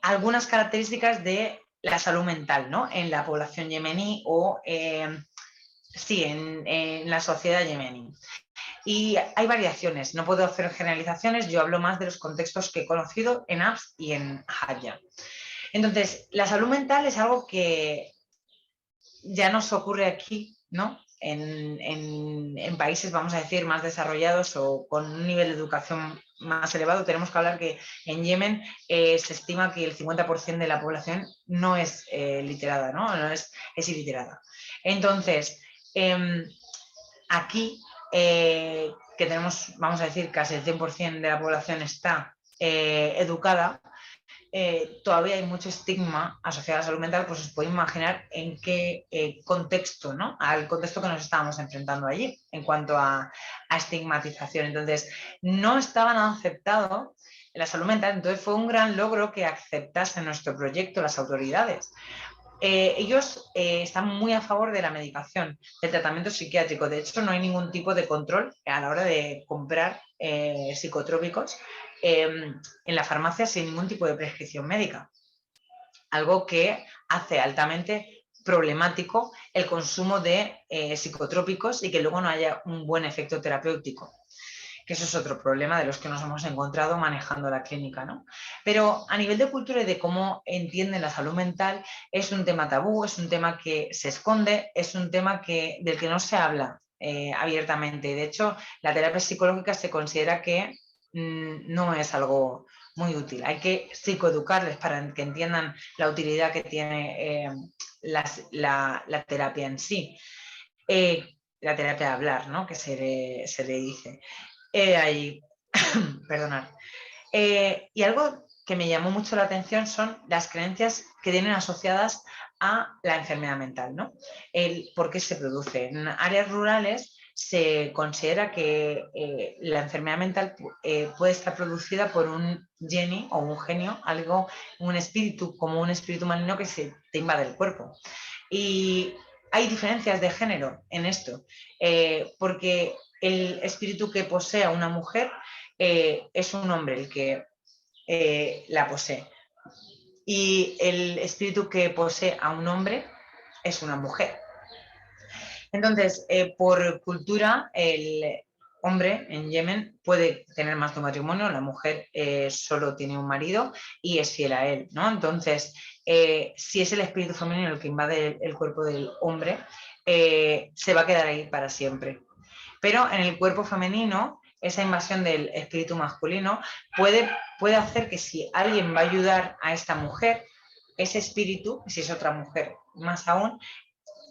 algunas características de la salud mental, ¿no?, en la población yemení o en la sociedad yemení. Y hay variaciones, no puedo hacer generalizaciones, yo hablo más de los contextos que he conocido en APS y en Haya. Entonces, la salud mental es algo que ya nos ocurre aquí, ¿no?, en países, vamos a decir, más desarrollados o con un nivel de educación más elevado. Tenemos que hablar que en Yemen se estima que el 50% de la población no es literada, ¿no? Es iliterada. Entonces, aquí, que tenemos, vamos a decir, casi el 100% de la población está educada, todavía hay mucho estigma asociado a la salud mental, pues os podéis imaginar en qué contexto, ¿no?, al contexto que nos estábamos enfrentando allí en cuanto a estigmatización. Entonces, no estaban aceptados la salud mental, entonces fue un gran logro que aceptasen nuestro proyecto las autoridades. Ellos están muy a favor de la medicación, del tratamiento psiquiátrico. De hecho, no hay ningún tipo de control a la hora de comprar psicotrópicos en la farmacia sin ningún tipo de prescripción médica. Algo que hace altamente problemático el consumo de psicotrópicos y que luego no haya un buen efecto terapéutico, que eso es otro problema de los que nos hemos encontrado manejando la clínica, ¿no? Pero a nivel de cultura y de cómo entienden la salud mental, es un tema tabú, es un tema que se esconde, es un tema del que no se habla abiertamente. De hecho, la terapia psicológica se considera que no es algo muy útil. Hay que psicoeducarles para que entiendan la utilidad que tiene la terapia en sí. La terapia de hablar, ¿no?, que se le dice. Perdonad. Y algo que me llamó mucho la atención son las creencias que tienen asociadas a la enfermedad mental, ¿no? El por qué se produce. En áreas rurales se considera que la enfermedad mental puede estar producida por un geni o un genio, un espíritu, como un espíritu maligno que te invade el cuerpo. Y hay diferencias de género en esto, porque el espíritu que posee a una mujer es un hombre el que la posee, y el espíritu que posee a un hombre es una mujer. Entonces, por cultura, el hombre en Yemen puede tener más de un matrimonio, la mujer solo tiene un marido y es fiel a él, ¿no? Entonces, si es el espíritu femenino el que invade el cuerpo del hombre, se va a quedar ahí para siempre. Pero en el cuerpo femenino, esa invasión del espíritu masculino puede hacer que si alguien va a ayudar a esta mujer, ese espíritu, si es otra mujer más aún,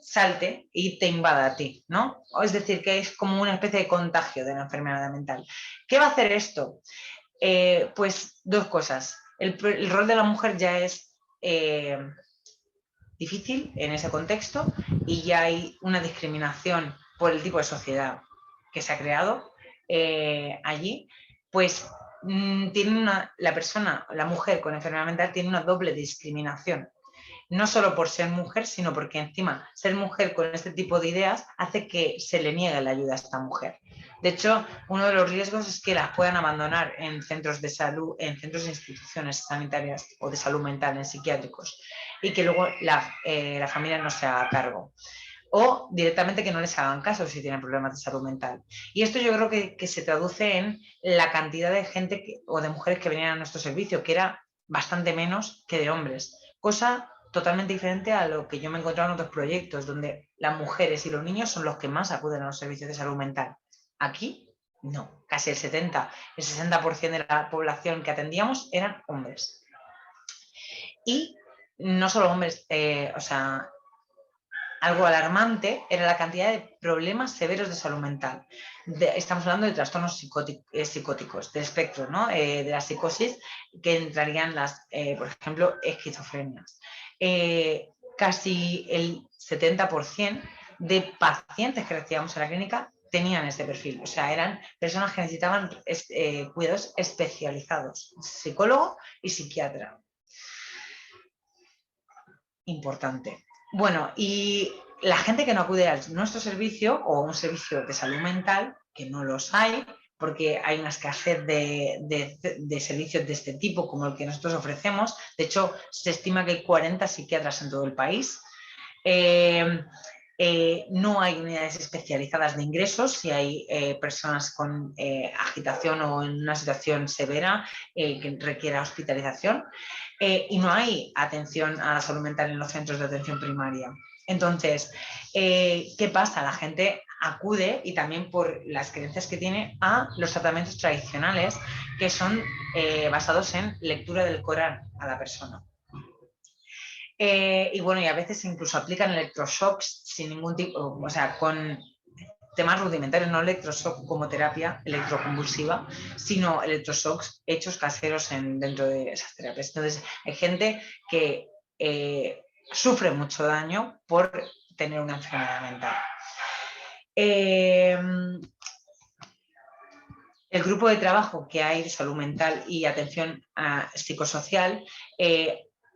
salte y te invada a ti, ¿no? Es decir, que es como una especie de contagio de la enfermedad mental. ¿Qué va a hacer esto? Pues dos cosas. El rol de la mujer ya es difícil en ese contexto, y ya hay una discriminación por el tipo de sociedad que se ha creado allí. Pues la mujer con enfermedad mental tiene una doble discriminación. No solo por ser mujer, sino porque encima ser mujer con este tipo de ideas hace que se le niegue la ayuda a esta mujer. De hecho, uno de los riesgos es que las puedan abandonar en centros de salud, en centros de instituciones sanitarias o de salud mental, en psiquiátricos, y que luego la familia no se haga cargo. o directamente que no les hagan caso si tienen problemas de salud mental. Y esto yo creo que se traduce en la cantidad de gente o de mujeres que venían a nuestro servicio, que era bastante menos que de hombres, cosa totalmente diferente a lo que yo me he encontrado en otros proyectos, donde las mujeres y los niños son los que más acuden a los servicios de salud mental. Aquí, no, casi el 60% de la población que atendíamos eran hombres. Y no solo hombres, o sea, algo alarmante era la cantidad de problemas severos de salud mental. Estamos hablando de trastornos psicóticos, del espectro, ¿no? De la psicosis, que entrarían las, por ejemplo, esquizofrenias. Casi el 70% de pacientes que recibíamos en la clínica tenían este perfil, o sea, eran personas que necesitaban cuidados especializados, psicólogo y psiquiatra. Importante. Bueno, y la gente que no acude a nuestro servicio o a un servicio de salud mental, que no los hay, porque hay una escasez de servicios de este tipo como el que nosotros ofrecemos. De hecho, se estima que hay 40 psiquiatras en todo el país. No hay unidades especializadas de ingresos si hay personas con agitación o en una situación severa que requiera hospitalización. Y no hay atención a la salud mental en los centros de atención primaria. Entonces, ¿qué pasa? La gente acude, y también por las creencias que tiene, a los tratamientos tradicionales que son basados en lectura del Corán a la persona. Y bueno, y a veces incluso aplican electroshocks sin ningún tipo, o sea, con temas rudimentarios, no electroshock como terapia electroconvulsiva, sino electroshocks hechos caseros dentro de esas terapias. Entonces, hay gente que sufre mucho daño por tener una enfermedad mental. El grupo de trabajo que hay de salud mental y atención psicosocial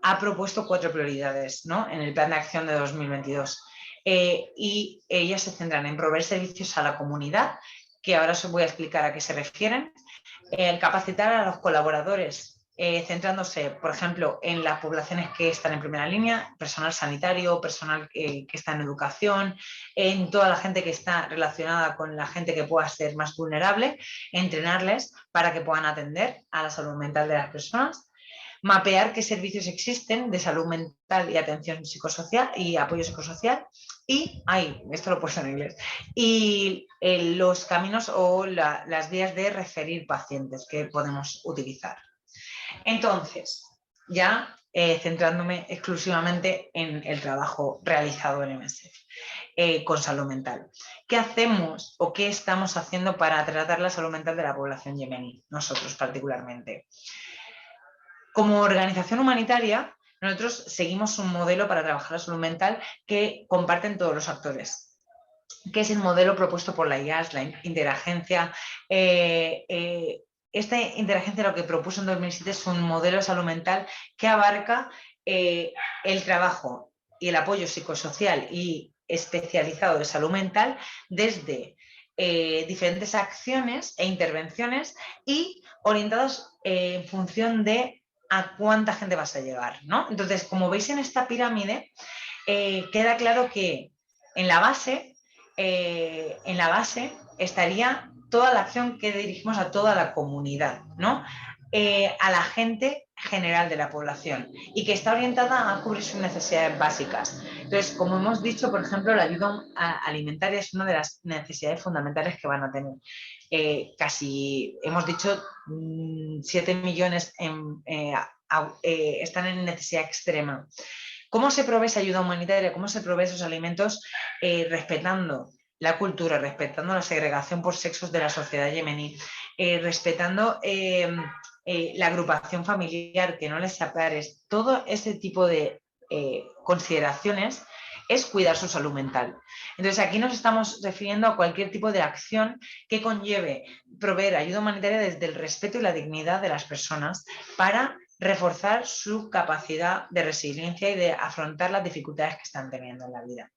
ha propuesto 4 prioridades, ¿no?, en el plan de acción de 2022. Y ellas se centran en proveer servicios a la comunidad, que ahora os voy a explicar a qué se refieren, capacitar a los colaboradores, centrándose, por ejemplo, en las poblaciones que están en primera línea, personal sanitario, personal que está en educación, en toda la gente que está relacionada con la gente que pueda ser más vulnerable, entrenarles para que puedan atender a la salud mental de las personas, mapear qué servicios existen de salud mental y atención psicosocial y apoyo psicosocial, y esto lo he puesto en inglés, y los caminos o las vías de referir pacientes que podemos utilizar. Entonces, ya centrándome exclusivamente en el trabajo realizado en MSF con salud mental. ¿Qué hacemos o qué estamos haciendo para tratar la salud mental de la población yemení, nosotros particularmente? Como organización humanitaria, nosotros seguimos un modelo para trabajar la salud mental que comparten todos los actores, que es el modelo propuesto por la IAS, la Interagencia. Esta Interagencia lo que propuso en 2007 es un modelo de salud mental que abarca el trabajo y el apoyo psicosocial y especializado de salud mental desde diferentes acciones e intervenciones y orientados en función de a cuánta gente vas a llegar, ¿no? Entonces, como veis en esta pirámide, queda claro que en la base estaría toda la acción que dirigimos a toda la comunidad, ¿no? A la gente general de la población y que está orientada a cubrir sus necesidades básicas. Entonces, como hemos dicho, por ejemplo, la ayuda alimentaria es una de las necesidades fundamentales que van a tener. Casi, hemos dicho, 7 millones están en necesidad extrema. ¿Cómo se provee esa ayuda humanitaria? ¿Cómo se provee esos alimentos respetando la cultura, respetando la segregación por sexos de la sociedad yemení, respetando la agrupación familiar, que no les separes? Todo ese tipo de consideraciones es cuidar su salud mental. Entonces, aquí nos estamos refiriendo a cualquier tipo de acción que conlleve proveer ayuda humanitaria desde el respeto y la dignidad de las personas para reforzar su capacidad de resiliencia y de afrontar las dificultades que están teniendo en la vida.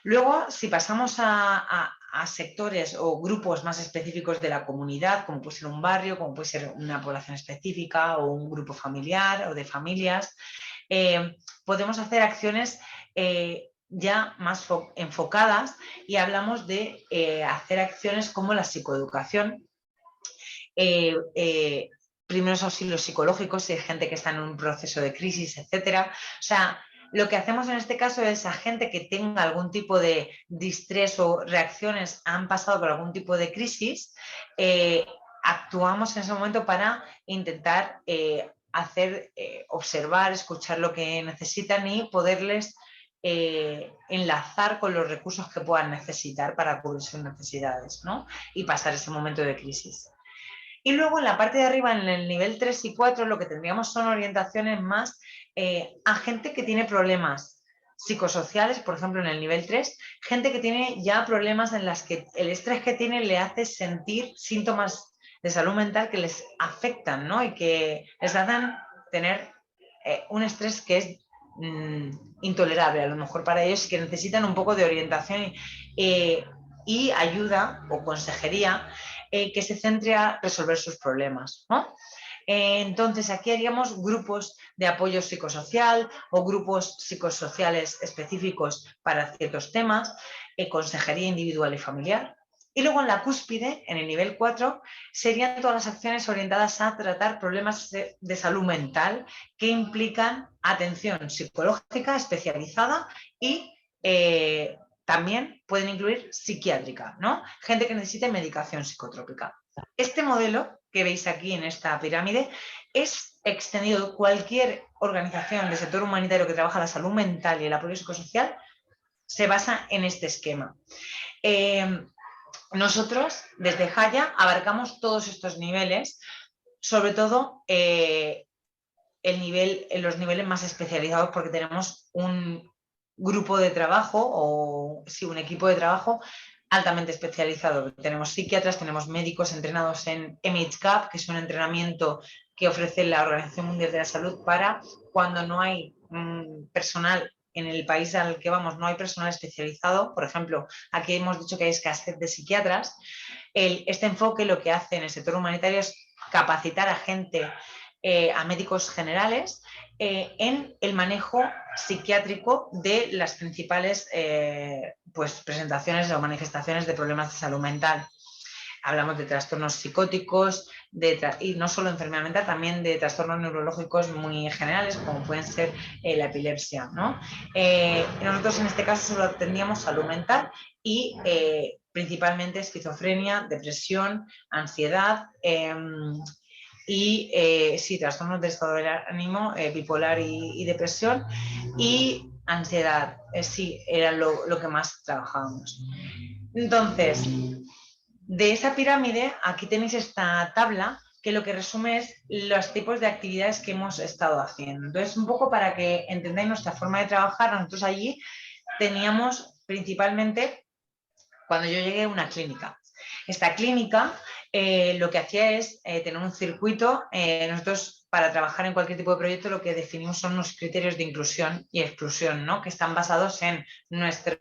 Luego, si pasamos a sectores o grupos más específicos de la comunidad, como puede ser un barrio, como puede ser una población específica o un grupo familiar o de familias, podemos hacer acciones ya más enfocadas y hablamos de hacer acciones como la psicoeducación, primeros auxilios psicológicos si hay gente que está en un proceso de crisis, etcétera. O sea, lo que hacemos en este caso es a gente que tenga algún tipo de distrés o reacciones, han pasado por algún tipo de crisis, actuamos en ese momento para intentar observar, escuchar lo que necesitan y poderles enlazar con los recursos que puedan necesitar para cubrir sus necesidades, ¿no? Y pasar ese momento de crisis. Y luego en la parte de arriba, en el nivel 3 y 4, lo que tendríamos son orientaciones más a gente que tiene problemas psicosociales, por ejemplo, en el nivel 3, gente que tiene ya problemas en las que el estrés que tiene le hace sentir síntomas de salud mental que les afectan, ¿no? Y que les hacen tener un estrés que es intolerable, a lo mejor para ellos, que necesitan un poco de orientación y ayuda o consejería que se centre a resolver sus problemas, ¿no? Entonces, aquí haríamos grupos de apoyo psicosocial o grupos psicosociales específicos para ciertos temas, consejería individual y familiar. Y luego en la cúspide, en el nivel 4, serían todas las acciones orientadas a tratar problemas de salud mental que implican atención psicológica especializada y también pueden incluir psiquiátrica, ¿no? Gente que necesite medicación psicotrópica. Este modelo que veis aquí en esta pirámide es extendido. Cualquier organización del sector humanitario que trabaja la salud mental y el apoyo psicosocial se basa en este esquema. Nosotros, desde Jaya, abarcamos todos estos niveles, sobre todo los niveles más especializados, porque tenemos un grupo de trabajo o sí, un equipo de trabajo altamente especializado. Tenemos psiquiatras, tenemos médicos entrenados en MHCAP, que es un entrenamiento que ofrece la Organización Mundial de la Salud para cuando no hay personal en el país al que vamos, no hay personal especializado. Por ejemplo, aquí hemos dicho que hay escasez de psiquiatras. Este enfoque lo que hace en el sector humanitario es capacitar a gente, a médicos generales, en el manejo psiquiátrico de las principales presentaciones o manifestaciones de problemas de salud mental. Hablamos de trastornos psicóticos y no solo enfermedad mental, también de trastornos neurológicos muy generales, como pueden ser la epilepsia, ¿no? Nosotros en este caso solo atendíamos salud mental y principalmente esquizofrenia, depresión, ansiedad y sí, trastornos de estado del ánimo, bipolar y depresión, y ansiedad, sí, era lo que más trabajábamos. Entonces, de esa pirámide, aquí tenéis esta tabla que lo que resume es los tipos de actividades que hemos estado haciendo. Entonces, un poco para que entendáis nuestra forma de trabajar, nosotros allí teníamos principalmente, cuando yo llegué, una clínica. Esta clínica lo que hacía es tener un circuito. Nosotros, para trabajar en cualquier tipo de proyecto, lo que definimos son unos criterios de inclusión y exclusión, ¿no? Que están basados en nuestro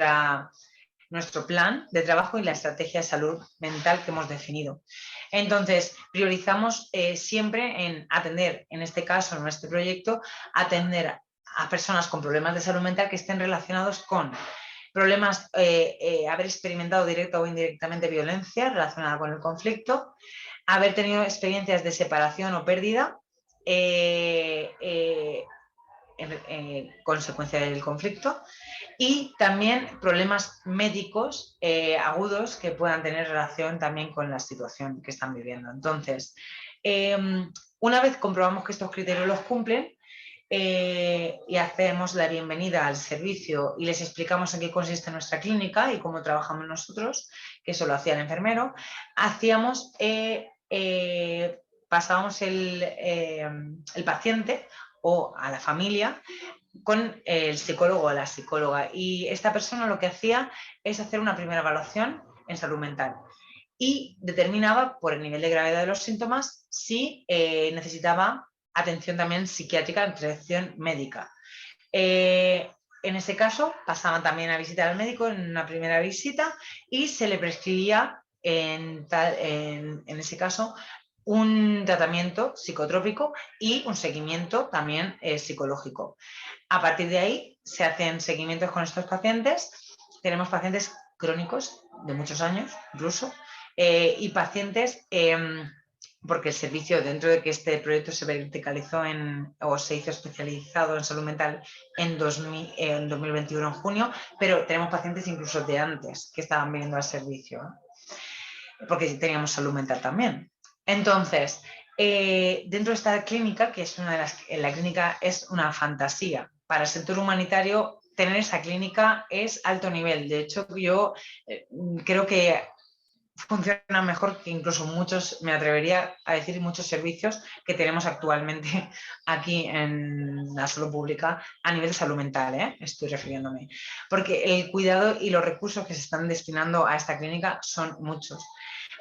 plan de trabajo y la estrategia de salud mental que hemos definido. Entonces, priorizamos siempre en atender, en este caso, en este proyecto, atender a personas con problemas de salud mental que estén relacionados con problemas, haber experimentado directa o indirectamente violencia relacionada con el conflicto, haber tenido experiencias de separación o pérdida en consecuencia del conflicto, y también problemas médicos agudos que puedan tener relación también con la situación que están viviendo. Entonces, una vez comprobamos que estos criterios los cumplen, y hacemos la bienvenida al servicio y les explicamos en qué consiste nuestra clínica y cómo trabajamos nosotros, que eso lo hacía el enfermero, pasábamos el paciente o a la familia con el psicólogo o la psicóloga, y esta persona lo que hacía es hacer una primera evaluación en salud mental y determinaba por el nivel de gravedad de los síntomas si necesitaba atención también psiquiátrica, atención médica. En ese caso, pasaban también a visitar al médico en una primera visita y se le prescribía, en ese caso, un tratamiento psicotrópico y un seguimiento también psicológico. A partir de ahí se hacen seguimientos con estos pacientes. Tenemos pacientes crónicos de muchos años incluso y pacientes, porque el servicio, dentro de que este proyecto se verticalizó o se hizo especializado en salud mental en 2021 en junio, pero tenemos pacientes incluso de antes que estaban viniendo al servicio, porque teníamos salud mental también. Entonces, dentro de esta clínica, que es la clínica es una fantasía para el sector humanitario, tener esa clínica es alto nivel. De hecho, yo creo que funciona mejor que incluso muchos, me atrevería a decir, muchos servicios que tenemos actualmente aquí en la salud pública a nivel de salud mental, estoy refiriéndome. Porque el cuidado y los recursos que se están destinando a esta clínica son muchos.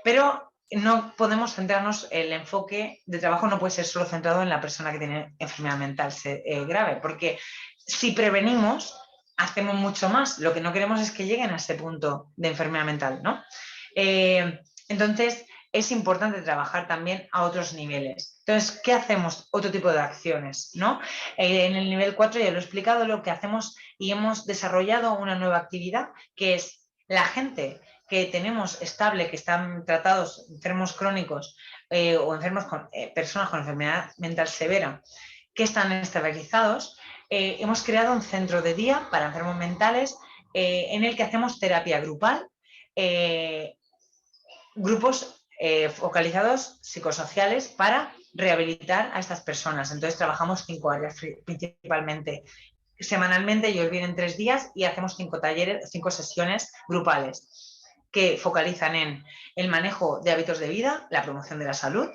Pero no podemos centrarnos, el enfoque de trabajo no puede ser solo centrado en la persona que tiene enfermedad mental grave, porque si prevenimos, hacemos mucho más. Lo que no queremos es que lleguen a ese punto de enfermedad mental, ¿no? Entonces, es importante trabajar también a otros niveles. Entonces, ¿qué hacemos? Otro tipo de acciones, ¿no? En el nivel 4 ya lo he explicado, lo que hacemos y hemos desarrollado una nueva actividad que es la gente que tenemos estable, que están tratados, enfermos crónicos o enfermos personas con enfermedad mental severa, que están estabilizados. Hemos creado un centro de día para enfermos mentales en el que hacemos terapia grupal, grupos focalizados psicosociales para rehabilitar a estas personas. Entonces trabajamos 5 áreas principalmente. Semanalmente ellos vienen 3 días y hacemos 5 talleres, 5 sesiones grupales que focalizan en el manejo de hábitos de vida, la promoción de la salud,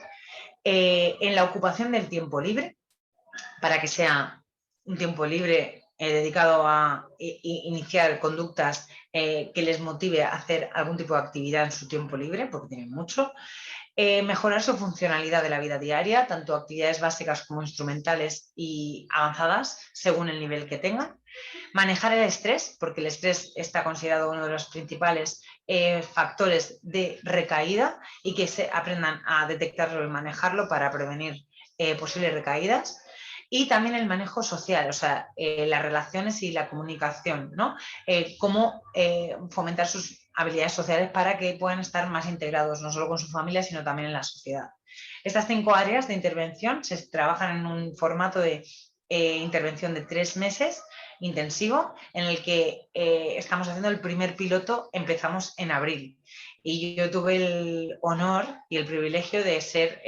en la ocupación del tiempo libre, para que sea un tiempo libre dedicado a iniciar conductas que les motive a hacer algún tipo de actividad en su tiempo libre, porque tienen mucho. Mejorar su funcionalidad de la vida diaria, tanto actividades básicas como instrumentales y avanzadas, según el nivel que tengan. Manejar el estrés, porque el estrés está considerado uno de los principales factores de recaída y que se aprendan a detectarlo y manejarlo para prevenir posibles recaídas. Y también el manejo social, o sea, las relaciones y la comunicación, ¿no? Cómo fomentar sus habilidades sociales para que puedan estar más integrados, no solo con su familia, sino también en la sociedad. Estas 5 áreas de intervención se trabajan en un formato de intervención de 3 meses intensivo, en el que estamos haciendo el primer piloto, empezamos en abril. Y yo tuve el honor y el privilegio de ser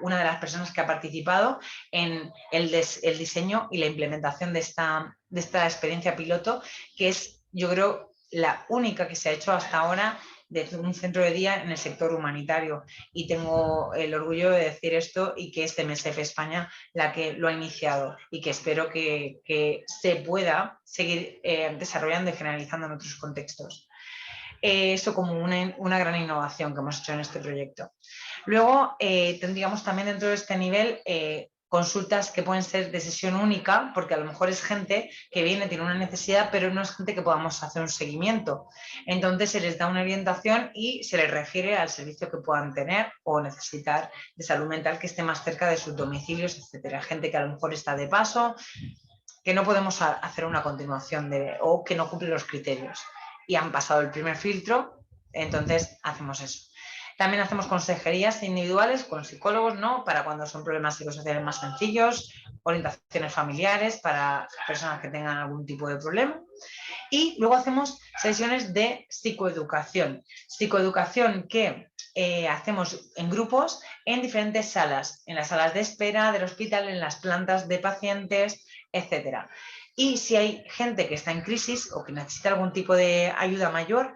una de las personas que ha participado en el diseño y la implementación de esta experiencia piloto, que es, yo creo, la única que se ha hecho hasta ahora de un centro de día en el sector humanitario. Y tengo el orgullo de decir esto y que es MSF España la que lo ha iniciado y que espero que se pueda seguir desarrollando y generalizando en otros contextos. Eso como una gran innovación que hemos hecho en este proyecto. Luego tendríamos también dentro de este nivel consultas que pueden ser de sesión única, porque a lo mejor es gente que viene, tiene una necesidad, pero no es gente que podamos hacer un seguimiento. Entonces se les da una orientación y se les refiere al servicio que puedan tener o necesitar de salud mental que esté más cerca de sus domicilios, etcétera. Gente que a lo mejor está de paso, que no podemos hacer una continuación o que no cumple los criterios y han pasado el primer filtro, entonces hacemos eso. También hacemos consejerías individuales con psicólogos, ¿no? Para cuando son problemas psicosociales más sencillos, orientaciones familiares para personas que tengan algún tipo de problema. Y luego hacemos sesiones de psicoeducación. Psicoeducación que hacemos en grupos en diferentes salas, en las salas de espera del hospital, en las plantas de pacientes, etcétera. Y si hay gente que está en crisis o que necesita algún tipo de ayuda mayor,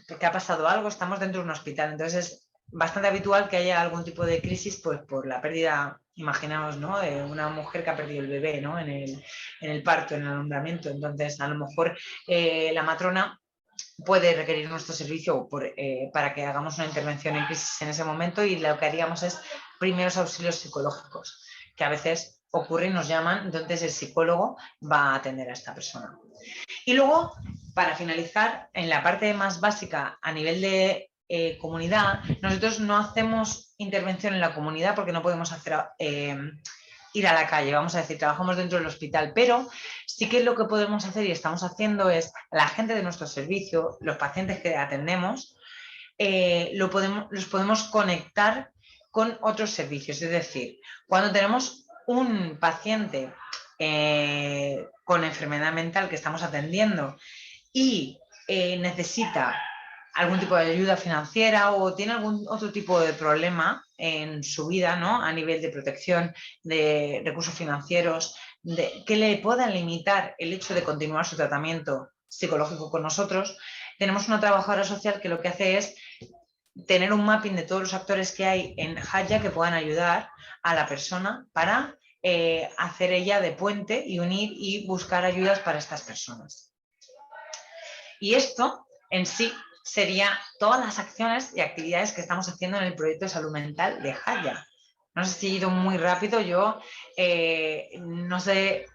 porque ha pasado algo, estamos dentro de un hospital, entonces es bastante habitual que haya algún tipo de crisis pues, por la pérdida, imaginaos, ¿no? De una mujer que ha perdido el bebé, ¿no? en el parto, en el alumbramiento. Entonces, a lo mejor la matrona puede requerir nuestro servicio para que hagamos una intervención en crisis en ese momento, y lo que haríamos es primeros auxilios psicológicos, que a veces ocurre y nos llaman, entonces el psicólogo va a atender a esta persona. Y luego, para finalizar, en la parte más básica a nivel de comunidad, nosotros no hacemos intervención en la comunidad porque no podemos hacer, ir a la calle, vamos a decir, trabajamos dentro del hospital, pero sí que lo que podemos hacer y estamos haciendo es, la gente de nuestro servicio, los pacientes que atendemos, los podemos conectar con otros servicios. Es decir, cuando tenemos un paciente con enfermedad mental que estamos atendiendo y necesita algún tipo de ayuda financiera o tiene algún otro tipo de problema en su vida, ¿no? A nivel de protección, de recursos financieros, que le puedan limitar el hecho de continuar su tratamiento psicológico con nosotros, tenemos una trabajadora social que lo que hace es tener un mapping de todos los actores que hay en Haya que puedan ayudar a la persona para hacer ella de puente y unir y buscar ayudas para estas personas. Y esto en sí sería todas las acciones y actividades que estamos haciendo en el proyecto de salud mental de Haya. No sé si he ido muy rápido, yo no sé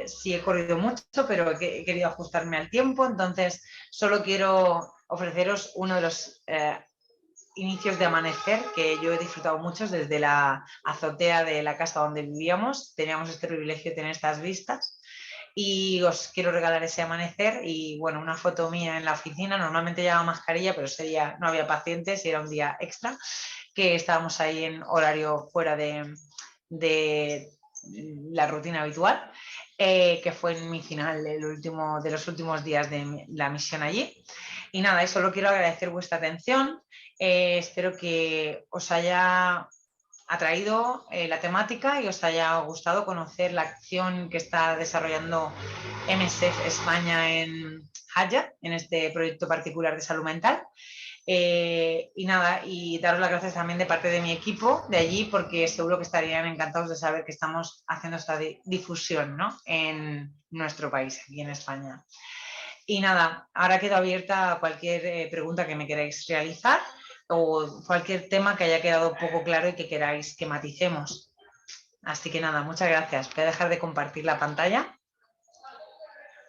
si he corrido mucho, pero he querido ajustarme al tiempo, entonces solo quiero ofreceros uno de los inicios de amanecer que yo he disfrutado mucho desde la azotea de la casa donde vivíamos. Teníamos este privilegio de tener estas vistas y os quiero regalar ese amanecer y bueno, una foto mía en la oficina. Normalmente llevaba mascarilla, pero ese día no había pacientes y era un día extra, que estábamos ahí en horario fuera de la rutina habitual, que fue en mi final, de los últimos días de la misión allí. Y nada, y solo quiero agradecer vuestra atención. Espero que os haya atraído la temática y os haya gustado conocer la acción que está desarrollando MSF España en Haya, en este proyecto particular de salud mental. Y nada, y daros las gracias también de parte de mi equipo de allí, porque seguro que estarían encantados de saber que estamos haciendo esta difusión, ¿no? En nuestro país, aquí en España. Y nada, ahora quedo abierta a cualquier pregunta que me queráis realizar o cualquier tema que haya quedado poco claro y que queráis que maticemos. Así que nada, muchas gracias. Voy a dejar de compartir la pantalla.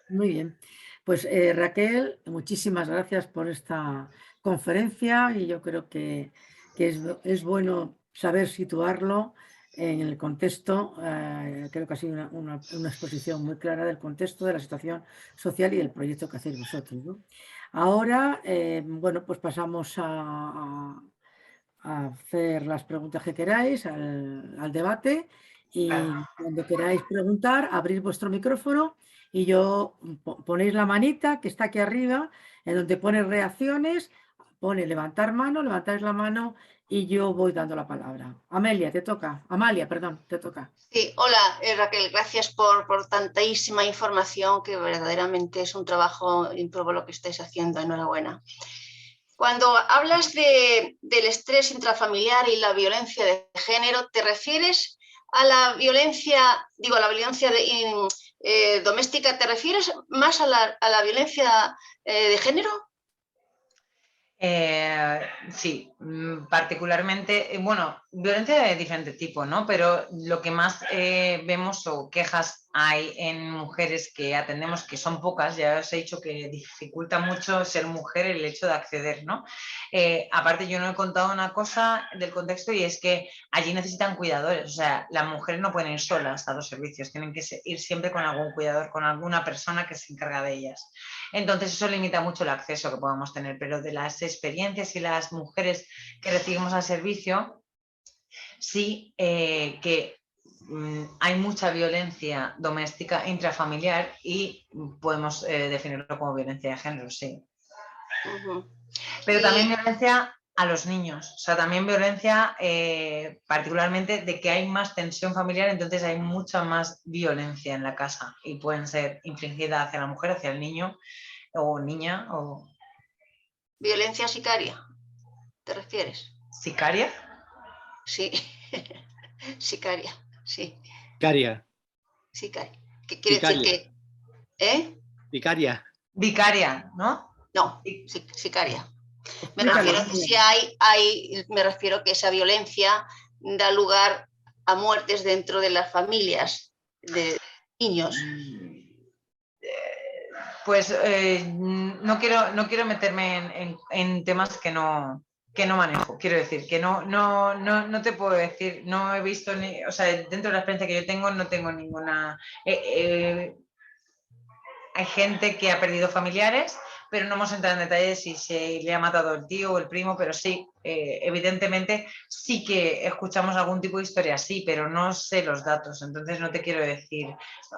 Muy bien. Pues Raquel, muchísimas gracias por esta conferencia y yo creo que es bueno saber situarlo en el contexto. Creo que ha sido una exposición muy clara del contexto, de la situación social y del proyecto que hacéis vosotros, ¿no? Ahora, bueno, pues pasamos a hacer las preguntas que queráis, al debate, y cuando queráis preguntar, abrís vuestro micrófono y yo ponéis la manita que está aquí arriba, en donde pone reacciones, pone levantar mano, levantáis la mano y yo voy dando la palabra. Amelia, te toca. Amalia, perdón, te toca. Sí, hola Raquel, gracias por tantísima información, que verdaderamente es un trabajo ímprobo lo que estáis haciendo, enhorabuena. Cuando hablas del estrés intrafamiliar y la violencia de género, ¿te refieres a la violencia, doméstica, te refieres más a la violencia de género? Sí, particularmente, bueno, violencia de diferente tipo, ¿no? Pero lo que más vemos o quejas hay en mujeres que atendemos, que son pocas, ya os he dicho que dificulta mucho ser mujer el hecho de acceder, ¿no? Aparte, yo no he contado una cosa del contexto y es que allí necesitan cuidadores, o sea, las mujeres no pueden ir solas a los servicios, tienen que ir siempre con algún cuidador, con alguna persona que se encarga de ellas. Entonces eso limita mucho el acceso que podamos tener, pero de las experiencias y las mujeres que recibimos al servicio, sí que hay mucha violencia doméstica intrafamiliar y podemos definirlo como violencia de género, sí. Pero también violencia a los niños, o sea, también violencia particularmente de que hay más tensión familiar, entonces hay mucha más violencia en la casa y pueden ser infligidas hacia la mujer, hacia el niño o niña o... ¿Violencia sicaria te refieres? ¿Sicaria? Sí, sicaria, sí. Vicaria. Sicaria. ¿Qué quiere decir que? Vicaria. Vicaria, ¿no? No, sicaria. Me refiero que si me refiero que esa violencia da lugar a muertes dentro de las familias de niños. Pues no quiero meterme en temas que no manejo. Quiero decir, que no te puedo decir, no he visto, o sea, dentro de la experiencia que yo tengo, no tengo ninguna... hay gente que ha perdido familiares, pero no hemos entrado en detalles si se le ha matado el tío o el primo, pero sí, evidentemente sí que escuchamos algún tipo de historia así, pero no sé los datos, entonces no te quiero decir,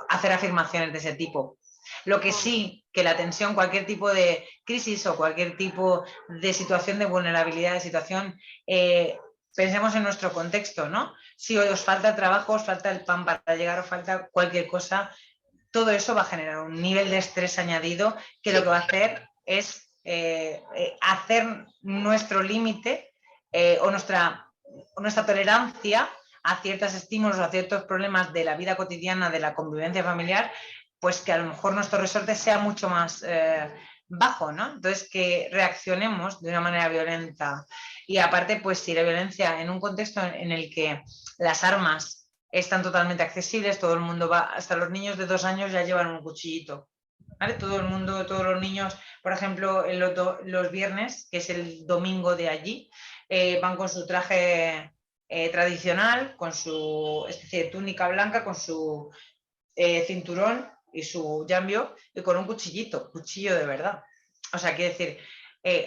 hacer afirmaciones de ese tipo. Lo que sí, que la tensión, cualquier tipo de crisis o cualquier tipo de situación de vulnerabilidad, de situación, pensemos en nuestro contexto, ¿no? Si os falta trabajo, os falta el pan para llegar, os falta cualquier cosa, todo eso va a generar un nivel de estrés añadido que lo que va a hacer es hacer nuestro límite o nuestra tolerancia a ciertos estímulos, a ciertos problemas de la vida cotidiana, de la convivencia familiar, pues que a lo mejor nuestro resorte sea mucho más bajo, ¿no? Entonces, que reaccionemos de una manera violenta. Y aparte, pues si la violencia en un contexto en el que las armas están totalmente accesibles, todo el mundo va, hasta los niños de 2 años ya llevan un cuchillito, ¿vale? Todo el mundo, todos los niños, por ejemplo, los viernes, que es el domingo de allí, van con su traje tradicional, con su especie de túnica blanca, con su cinturón y su jambio y con un cuchillo de verdad. O sea, quiero decir,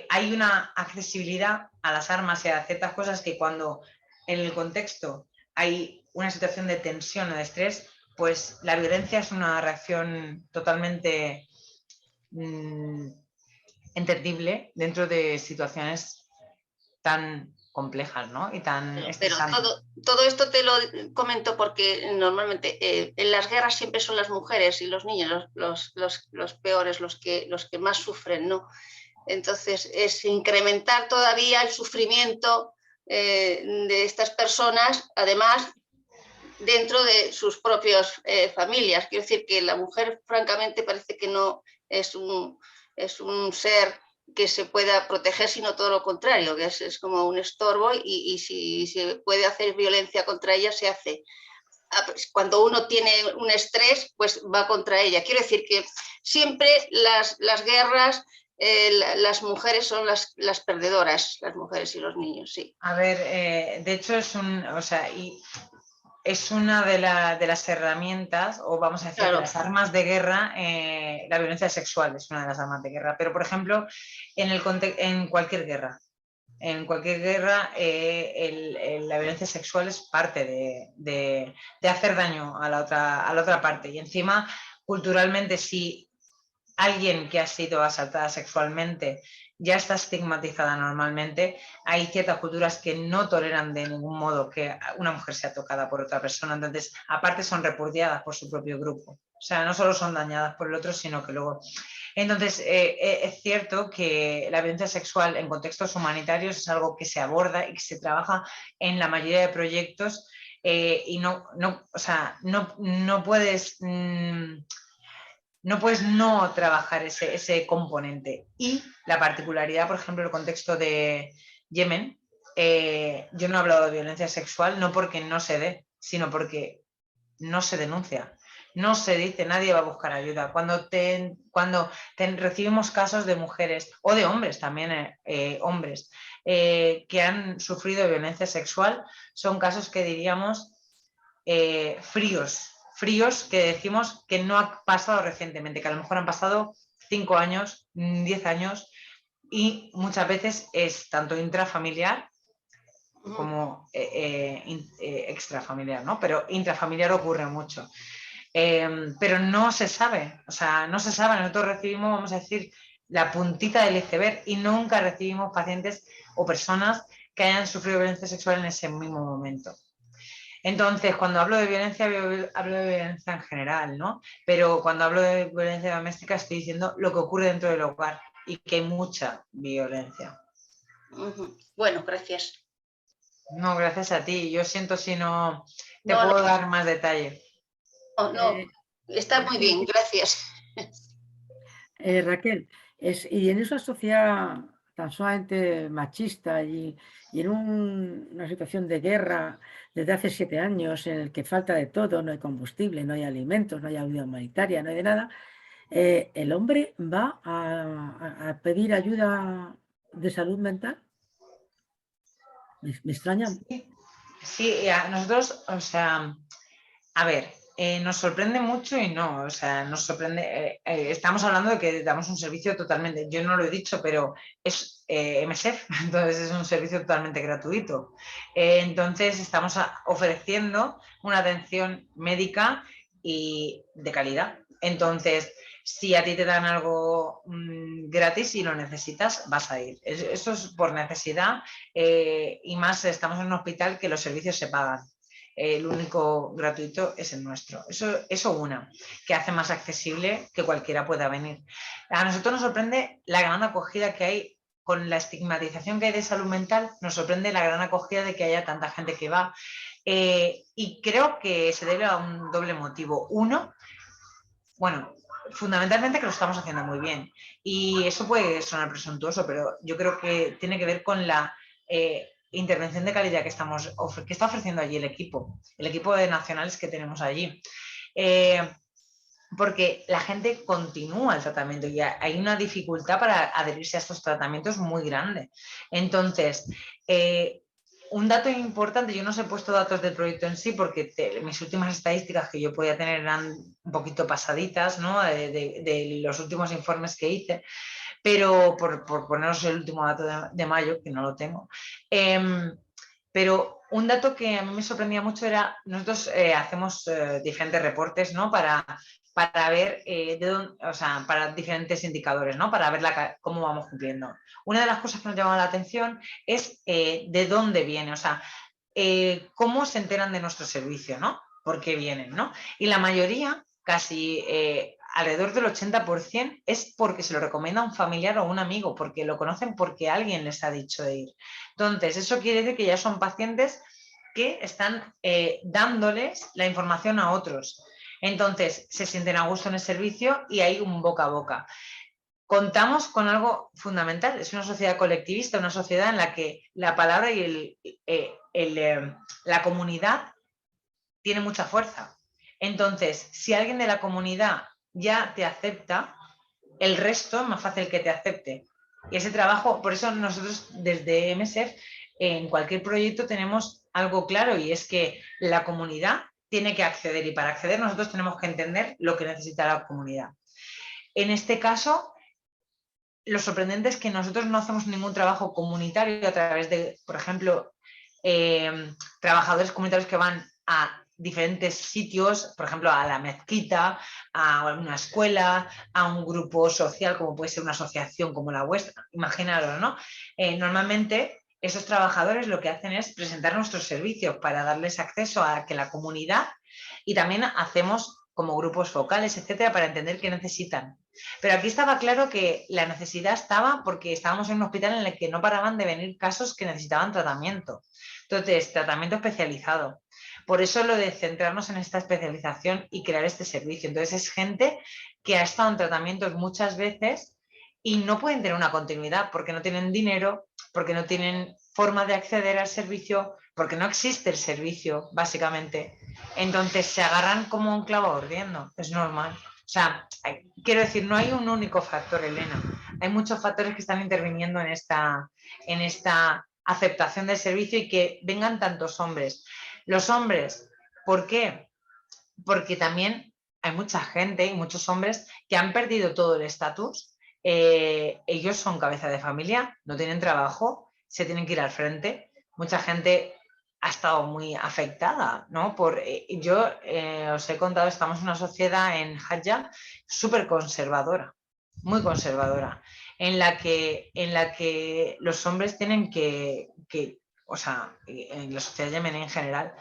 hay una accesibilidad a las armas y a ciertas cosas que cuando en el contexto hay una situación de tensión o de estrés, pues la violencia es una reacción totalmente entendible dentro de situaciones tan complejas, ¿no? Y tan estresantes. Pero todo esto te lo comento porque normalmente en las guerras siempre son las mujeres y los niños los peores, los que más sufren, ¿no? Entonces es incrementar todavía el sufrimiento de estas personas, además dentro de sus propias familias. Quiero decir que la mujer francamente parece que no es un ser que se pueda proteger, sino todo lo contrario, que es como un estorbo y si se puede hacer violencia contra ella, se hace. Cuando uno tiene un estrés, pues va contra ella. Quiero decir que siempre las guerras, las mujeres son las perdedoras, las mujeres y los niños, sí. A ver, de hecho es una de las herramientas, o vamos a decir, Claro. de las armas de guerra, la violencia sexual es una de las armas de guerra, pero por ejemplo, en cualquier guerra, la violencia sexual es parte de hacer daño a la otra parte. Y encima, culturalmente, si alguien que ha sido asaltada sexualmente ya está estigmatizada normalmente, hay ciertas culturas que no toleran de ningún modo que una mujer sea tocada por otra persona, entonces aparte son repudiadas por su propio grupo, o sea, no solo son dañadas por el otro, sino que luego... Entonces, es cierto que la violencia sexual en contextos humanitarios es algo que se aborda y que se trabaja en la mayoría de proyectos y no puedes... no puedes no trabajar ese componente. Y la particularidad, por ejemplo, el contexto de Yemen, yo no he hablado de violencia sexual no porque no se dé, sino porque no se denuncia. No se dice, nadie va a buscar ayuda. Cuando recibimos casos de mujeres o de hombres también, hombres, que han sufrido violencia sexual, son casos que diríamos fríos que decimos que no ha pasado recientemente, que a lo mejor han pasado 5 años, 10 años y muchas veces es tanto intrafamiliar como extrafamiliar, ¿no? Pero intrafamiliar ocurre mucho. Pero no se sabe, nosotros recibimos, vamos a decir, la puntita del iceberg y nunca recibimos pacientes o personas que hayan sufrido violencia sexual en ese mismo momento. Entonces, cuando hablo de violencia, hablo de violencia en general, ¿no? Pero cuando hablo de violencia doméstica estoy diciendo lo que ocurre dentro del hogar y que hay mucha violencia. Bueno, gracias. No, gracias a ti. Yo siento si no te puedo dar más detalle. No, está muy bien, gracias. Raquel, y en esa sociedad tan sumamente machista y en una situación de guerra desde hace 7 años en el que falta de todo, no hay combustible, no hay alimentos, no hay ayuda humanitaria, no hay de nada, ¿El hombre va a pedir ayuda de salud mental? Me extraña. Sí, a nosotros, o sea, a ver, nos sorprende mucho y no, o sea, nos sorprende, estamos hablando de que damos un servicio totalmente, yo no lo he dicho, pero es MSF, entonces es un servicio totalmente gratuito. Entonces estamos ofreciendo una atención médica y de calidad. Entonces, si a ti te dan algo gratis y lo necesitas, vas a ir. Eso es por necesidad y más estamos en un hospital que los servicios se pagan. El único gratuito es el nuestro. Eso una, que hace más accesible que cualquiera pueda venir. A nosotros nos sorprende la gran acogida que hay con la estigmatización que hay de salud mental, nos sorprende la gran acogida de que haya tanta gente que va. Y creo que se debe a un doble motivo. Uno, bueno, fundamentalmente que lo estamos haciendo muy bien. Y eso puede sonar presuntuoso, pero yo creo que tiene que ver con la intervención de calidad que está ofreciendo allí el equipo de nacionales que tenemos allí. Porque la gente continúa el tratamiento y hay una dificultad para adherirse a estos tratamientos muy grande. Entonces, un dato importante, yo no os he puesto datos del proyecto en sí porque mis últimas estadísticas que yo podía tener eran un poquito pasaditas, ¿no? de los últimos informes que hice, pero por poneros el último dato de mayo, que no lo tengo. Pero un dato que a mí me sorprendía mucho era, nosotros hacemos diferentes reportes, ¿no? Para ver para diferentes indicadores, ¿no? Para ver cómo vamos cumpliendo. Una de las cosas que nos llama la atención es de dónde viene, o sea, cómo se enteran de nuestro servicio, ¿no? ¿Por qué vienen, no? Y la mayoría, casi alrededor del 80%, es porque se lo recomienda un familiar o un amigo, porque lo conocen porque alguien les ha dicho de ir. Entonces, eso quiere decir que ya son pacientes que están dándoles la información a otros. Entonces, se sienten a gusto en el servicio y hay un boca a boca. Contamos con algo fundamental, es una sociedad colectivista, una sociedad en la que la palabra y la comunidad tiene mucha fuerza. Entonces, si alguien de la comunidad ya te acepta, el resto es más fácil que te acepte. Y ese trabajo, por eso nosotros desde MSF, en cualquier proyecto tenemos algo claro y es que la comunidad tiene que acceder y para acceder nosotros tenemos que entender lo que necesita la comunidad. En este caso, lo sorprendente es que nosotros no hacemos ningún trabajo comunitario a través de, por ejemplo, trabajadores comunitarios que van a diferentes sitios, por ejemplo, a la mezquita, a una escuela, a un grupo social, como puede ser una asociación como la vuestra, imaginaros, ¿no? Normalmente esos trabajadores lo que hacen es presentar nuestros servicios para darles acceso a que la comunidad y también hacemos como grupos focales, etcétera, para entender qué necesitan. Pero aquí estaba claro que la necesidad estaba porque estábamos en un hospital en el que no paraban de venir casos que necesitaban tratamiento. Entonces, tratamiento especializado. Por eso lo de centrarnos en esta especialización y crear este servicio. Entonces, es gente que ha estado en tratamientos muchas veces y no pueden tener una continuidad porque no tienen dinero, porque no tienen forma de acceder al servicio, porque no existe el servicio, básicamente. Entonces, se agarran como un clavo ardiendo. Es normal. O sea, quiero decir, no hay un único factor, Elena. Hay muchos factores que están interviniendo en esta aceptación del servicio y que vengan tantos hombres. Los hombres, ¿por qué? Porque también hay mucha gente y muchos hombres que han perdido todo el estatus. Ellos son cabeza de familia, no tienen trabajo, se tienen que ir al frente. Mucha gente ha estado muy afectada, ¿no? Yo os he contado, estamos en una sociedad en Hadja súper conservadora, muy conservadora, en la que los hombres tienen o sea, en la sociedad yemení en general,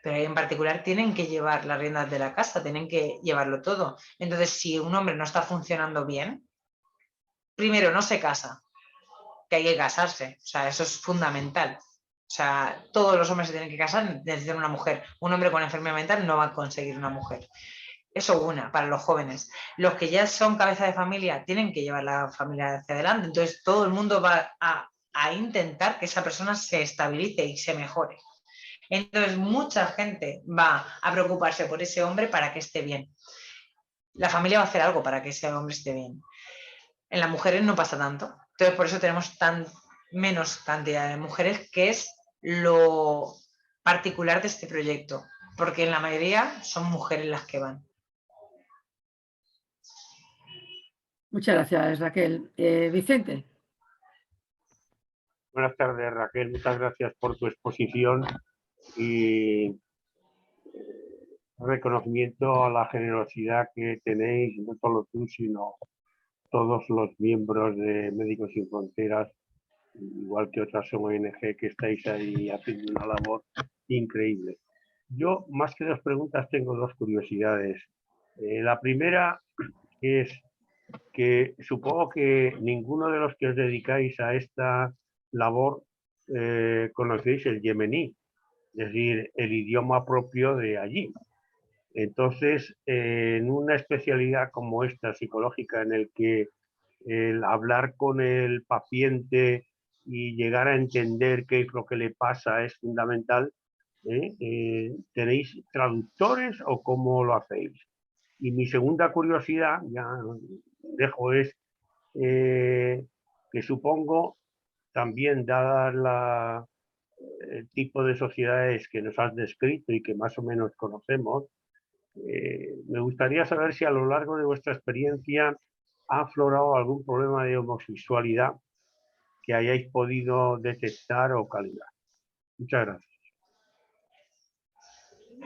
pero en particular tienen que llevar las riendas de la casa, tienen que llevarlo todo. Entonces, si un hombre no está funcionando bien, primero no se casa, que hay que casarse, o sea, eso es fundamental. O sea, todos los hombres se tienen que casar, necesitan una mujer. Un hombre con enfermedad mental no va a conseguir una mujer. Eso para los jóvenes. Los que ya son cabeza de familia tienen que llevar la familia hacia adelante. Entonces, todo el mundo va a intentar que esa persona se estabilice y se mejore. Entonces, mucha gente va a preocuparse por ese hombre para que esté bien. la familia va a hacer algo para que ese hombre esté bien. En las mujeres no pasa tanto. Entonces, por eso tenemos menos cantidad de mujeres, que es lo particular de este proyecto, porque en la mayoría son mujeres las que van. Muchas gracias, Raquel. Vicente. Buenas tardes, Raquel. Muchas gracias por tu exposición y reconocimiento a la generosidad que tenéis, no solo tú, sino todos los miembros de Médicos Sin Fronteras, igual que otras ONG que estáis ahí haciendo una labor increíble. Yo, más que dos preguntas, tengo dos curiosidades. La primera es que supongo que ninguno de los que os dedicáis a esta labor conocéis el yemení, es decir, el idioma propio de allí. Entonces, en una especialidad como esta psicológica, en el que el hablar con el paciente y llegar a entender qué es lo que le pasa es fundamental, ¿tenéis traductores o cómo lo hacéis? Y mi segunda curiosidad, ya dejo, es que supongo, también dada el tipo de sociedades que nos has descrito y que más o menos conocemos, me gustaría saber si a lo largo de vuestra experiencia ha aflorado algún problema de homosexualidad que hayáis podido detectar o calibrar. Muchas gracias.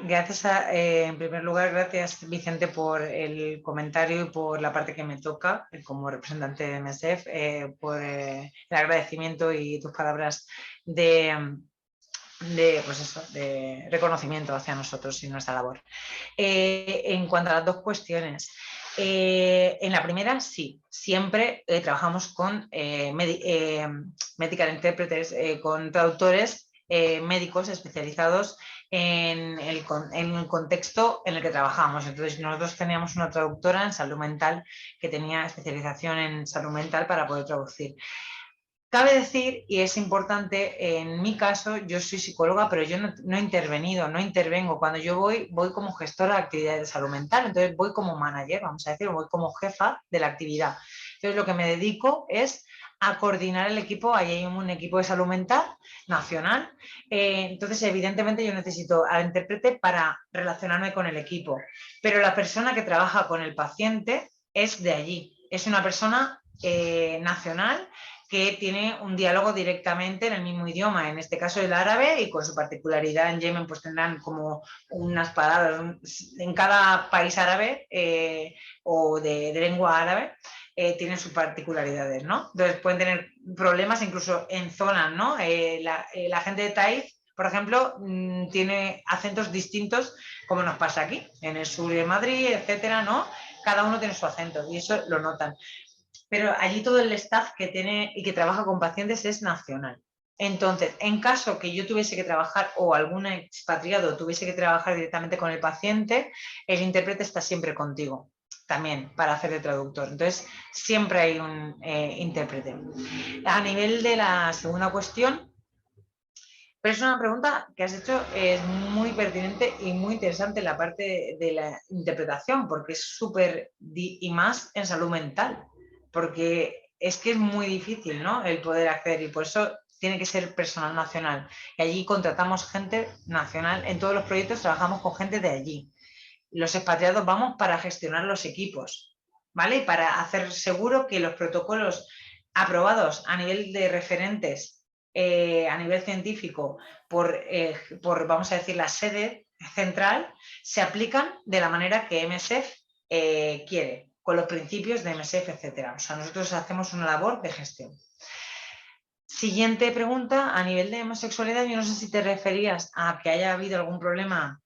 Gracias, en primer lugar, gracias Vicente por el comentario y por la parte que me toca como representante de MSF, por el agradecimiento y tus palabras de reconocimiento hacia nosotros y nuestra labor. En cuanto a las dos cuestiones, en la primera sí, siempre trabajamos con medical intérpretes, con traductores médicos especializados en el contexto en el que trabajamos. Entonces nosotros teníamos una traductora en salud mental que tenía especialización en salud mental para poder traducir. Cabe decir, y es importante, en mi caso, yo soy psicóloga, pero yo no he intervenido, no intervengo. Cuando yo voy como gestora de actividades de salud mental, entonces voy como manager, vamos a decir, voy como jefa de la actividad. Entonces lo que me dedico es a coordinar el equipo. Ahí hay un equipo de salud mental nacional. Entonces, evidentemente, yo necesito al intérprete para relacionarme con el equipo. Pero la persona que trabaja con el paciente es de allí. Es una persona nacional que tiene un diálogo directamente en el mismo idioma, en este caso el árabe, y con su particularidad en Yemen pues tendrán como unas palabras, en cada país árabe o de lengua árabe, tienen sus particularidades, ¿no? Entonces pueden tener problemas incluso en zonas, ¿no? La gente de Taif, por ejemplo, tiene acentos distintos como nos pasa aquí, en el sur de Madrid, etcétera, ¿no? Cada uno tiene su acento y eso lo notan. Pero allí todo el staff que tiene y que trabaja con pacientes es nacional. Entonces, en caso que yo tuviese que trabajar o algún expatriado tuviese que trabajar directamente con el paciente, el intérprete está siempre contigo también para hacer de traductor. Entonces, siempre hay un intérprete. A nivel de la segunda cuestión, pero es una pregunta que has hecho, es muy pertinente y muy interesante la parte de la interpretación, porque es súper, y más en salud mental, porque es que es muy difícil, ¿no?, el poder acceder, y por eso tiene que ser personal nacional. Y allí contratamos gente nacional, en todos los proyectos trabajamos con gente de allí. Los expatriados vamos para gestionar los equipos, ¿vale? Y para hacer seguro que los protocolos aprobados a nivel de referentes, a nivel científico, por, vamos a decir, la sede central, se aplican de la manera que MSF quiere, con los principios de MSF, etcétera. O sea, nosotros hacemos una labor de gestión. Siguiente pregunta, a nivel de homosexualidad, yo no sé si te referías a que haya habido algún problema.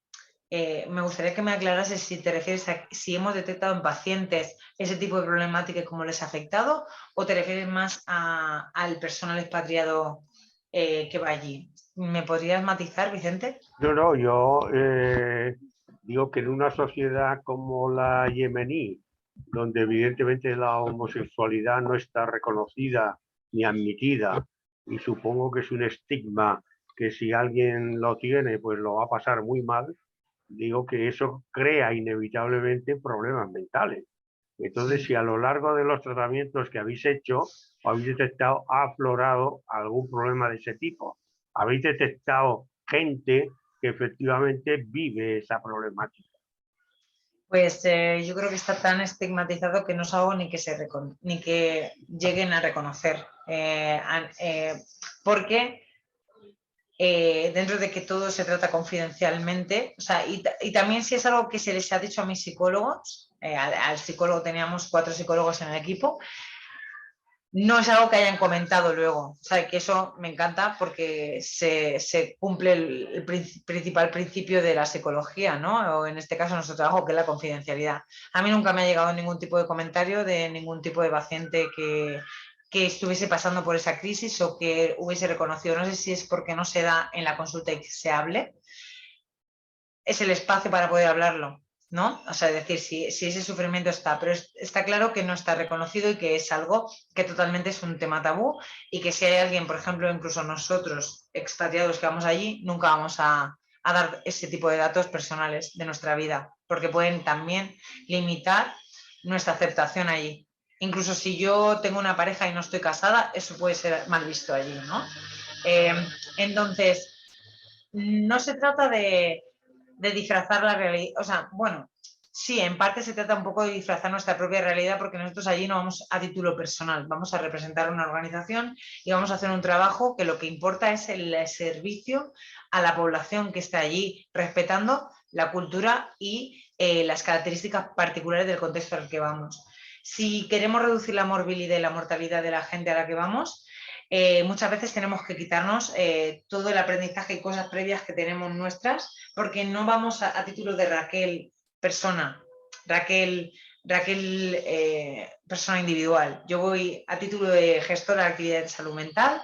Me gustaría que me aclarases si te refieres a si hemos detectado en pacientes ese tipo de problemática y cómo les ha afectado, o te refieres más al personal expatriado que va allí. ¿Me podrías matizar, Vicente? No, yo digo que en una sociedad como la yemení, donde evidentemente la homosexualidad no está reconocida ni admitida, y supongo que es un estigma que si alguien lo tiene, pues lo va a pasar muy mal, digo que eso crea inevitablemente problemas mentales. Entonces, si a lo largo de los tratamientos que habéis hecho, habéis detectado, ha aflorado algún problema de ese tipo, habéis detectado gente que efectivamente vive esa problemática. Pues yo creo que está tan estigmatizado que no es algo ni que lleguen a reconocer. Porque dentro de que todo se trata confidencialmente, o sea, y también si es algo que se les ha dicho a mis psicólogos, al psicólogo, teníamos 4 psicólogos en el equipo, no es algo que hayan comentado luego. O sea, que eso me encanta porque se cumple el principal principio de la psicología, ¿no? O en este caso nuestro trabajo, que es la confidencialidad. A mí nunca me ha llegado ningún tipo de comentario de ningún tipo de paciente que estuviese pasando por esa crisis o que hubiese reconocido. No sé si es porque no se da en la consulta y que se hable. Es el espacio para poder hablarlo, ¿no? O sea, decir, si ese sufrimiento está, pero está claro que no está reconocido y que es algo que totalmente es un tema tabú y que si hay alguien, por ejemplo, incluso nosotros, expatriados que vamos allí, nunca vamos a dar ese tipo de datos personales de nuestra vida, porque pueden también limitar nuestra aceptación allí. Incluso si yo tengo una pareja y no estoy casada, eso puede ser mal visto allí, ¿no? Entonces, no se trata de disfrazar la realidad, o sea, bueno, sí, en parte se trata un poco de disfrazar nuestra propia realidad porque nosotros allí no vamos a título personal, vamos a representar una organización y vamos a hacer un trabajo que lo que importa es el servicio a la población que está allí, respetando la cultura y las características particulares del contexto al que vamos. Si queremos reducir la morbilidad y la mortalidad de la gente a la que vamos, muchas veces tenemos que quitarnos todo el aprendizaje y cosas previas que tenemos nuestras, porque no vamos a título de Raquel persona, Raquel persona individual. Yo voy a título de gestora de actividad de salud mental,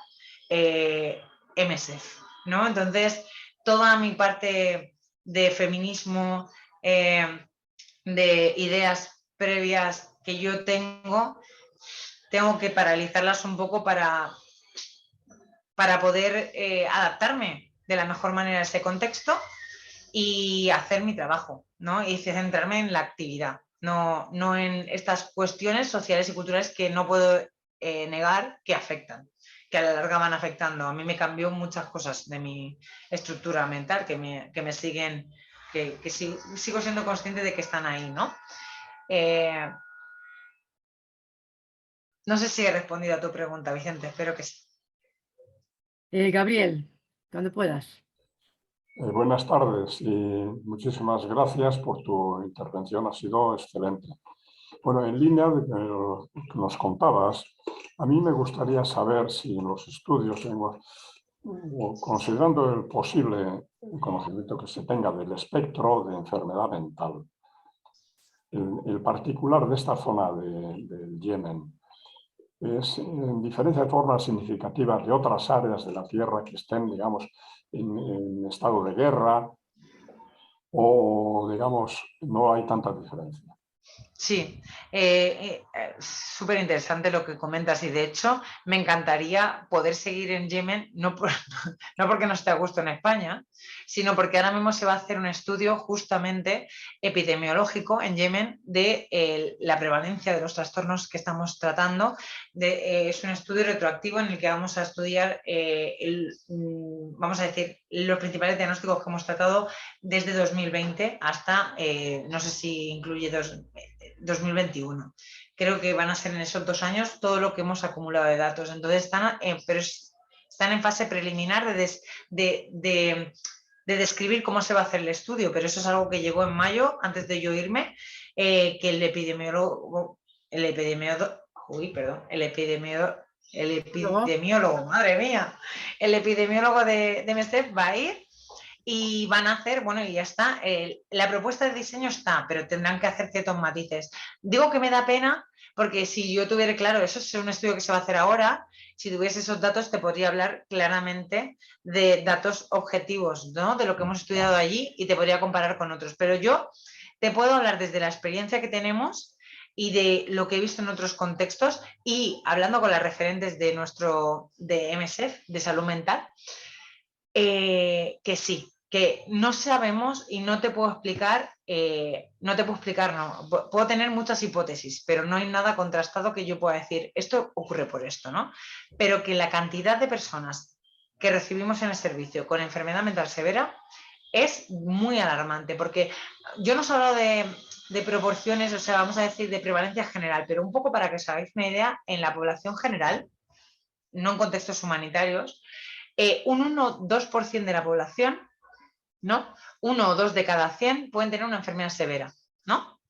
MSF, ¿no? Entonces, toda mi parte de feminismo, de ideas previas que yo tengo que paralizarlas un poco para poder adaptarme de la mejor manera a ese contexto y hacer mi trabajo, ¿no? Y centrarme en la actividad, no en estas cuestiones sociales y culturales que no puedo negar que afectan, que a la larga van afectando. A mí me cambió muchas cosas de mi estructura mental que me siguen, que sigo siendo consciente de que están ahí, ¿no? No sé si he respondido a tu pregunta, Vicente, espero que sí. Gabriel, cuando puedas. Buenas tardes y muchísimas gracias por tu intervención, ha sido excelente. Bueno, en línea de lo que nos contabas, a mí me gustaría saber si en los estudios, considerando el posible conocimiento que se tenga del espectro de enfermedad mental, el particular de esta zona del Yemen, es en diferencia de formas significativas de otras áreas de la Tierra que estén, digamos, en estado de guerra o, digamos, no hay tanta diferencia. Sí, súper interesante lo que comentas y de hecho me encantaría poder seguir en Yemen, no porque no esté a gusto en España, sino porque ahora mismo se va a hacer un estudio justamente epidemiológico en Yemen de la prevalencia de los trastornos que estamos tratando. Es un estudio retroactivo en el que vamos a estudiar, vamos a decir, los principales diagnósticos que hemos tratado desde 2020 hasta, no sé si incluye 2021. Creo que van a ser en esos 2 años todo lo que hemos acumulado de datos. Entonces están en fase preliminar de describir cómo se va a hacer el estudio, pero eso es algo que llegó en mayo, antes de yo irme, que el epidemiólogo, madre mía, el epidemiólogo de MSF va a ir y van a hacer, bueno, y ya está, la propuesta de diseño está, pero tendrán que hacer ciertos matices. Digo que me da pena porque si yo tuviera claro, eso es un estudio que se va a hacer ahora, si tuviese esos datos te podría hablar claramente de datos objetivos, ¿no? De lo que hemos estudiado allí y te podría comparar con otros, pero yo te puedo hablar desde la experiencia que tenemos y de lo que he visto en otros contextos y hablando con las referentes de MSF, de salud mental, que sí, que no sabemos y no te puedo explicar, puedo tener muchas hipótesis, pero no hay nada contrastado que yo pueda decir, esto ocurre por esto, ¿no? Pero que la cantidad de personas que recibimos en el servicio con enfermedad mental severa es muy alarmante, porque yo no os he hablado de proporciones, o sea, vamos a decir de prevalencia general, pero un poco para que os hagáis una idea, en la población general, no en contextos humanitarios, un 1-2% de la población, ¿no? 1 o 2 de cada 100 pueden tener una enfermedad severa, ¿no?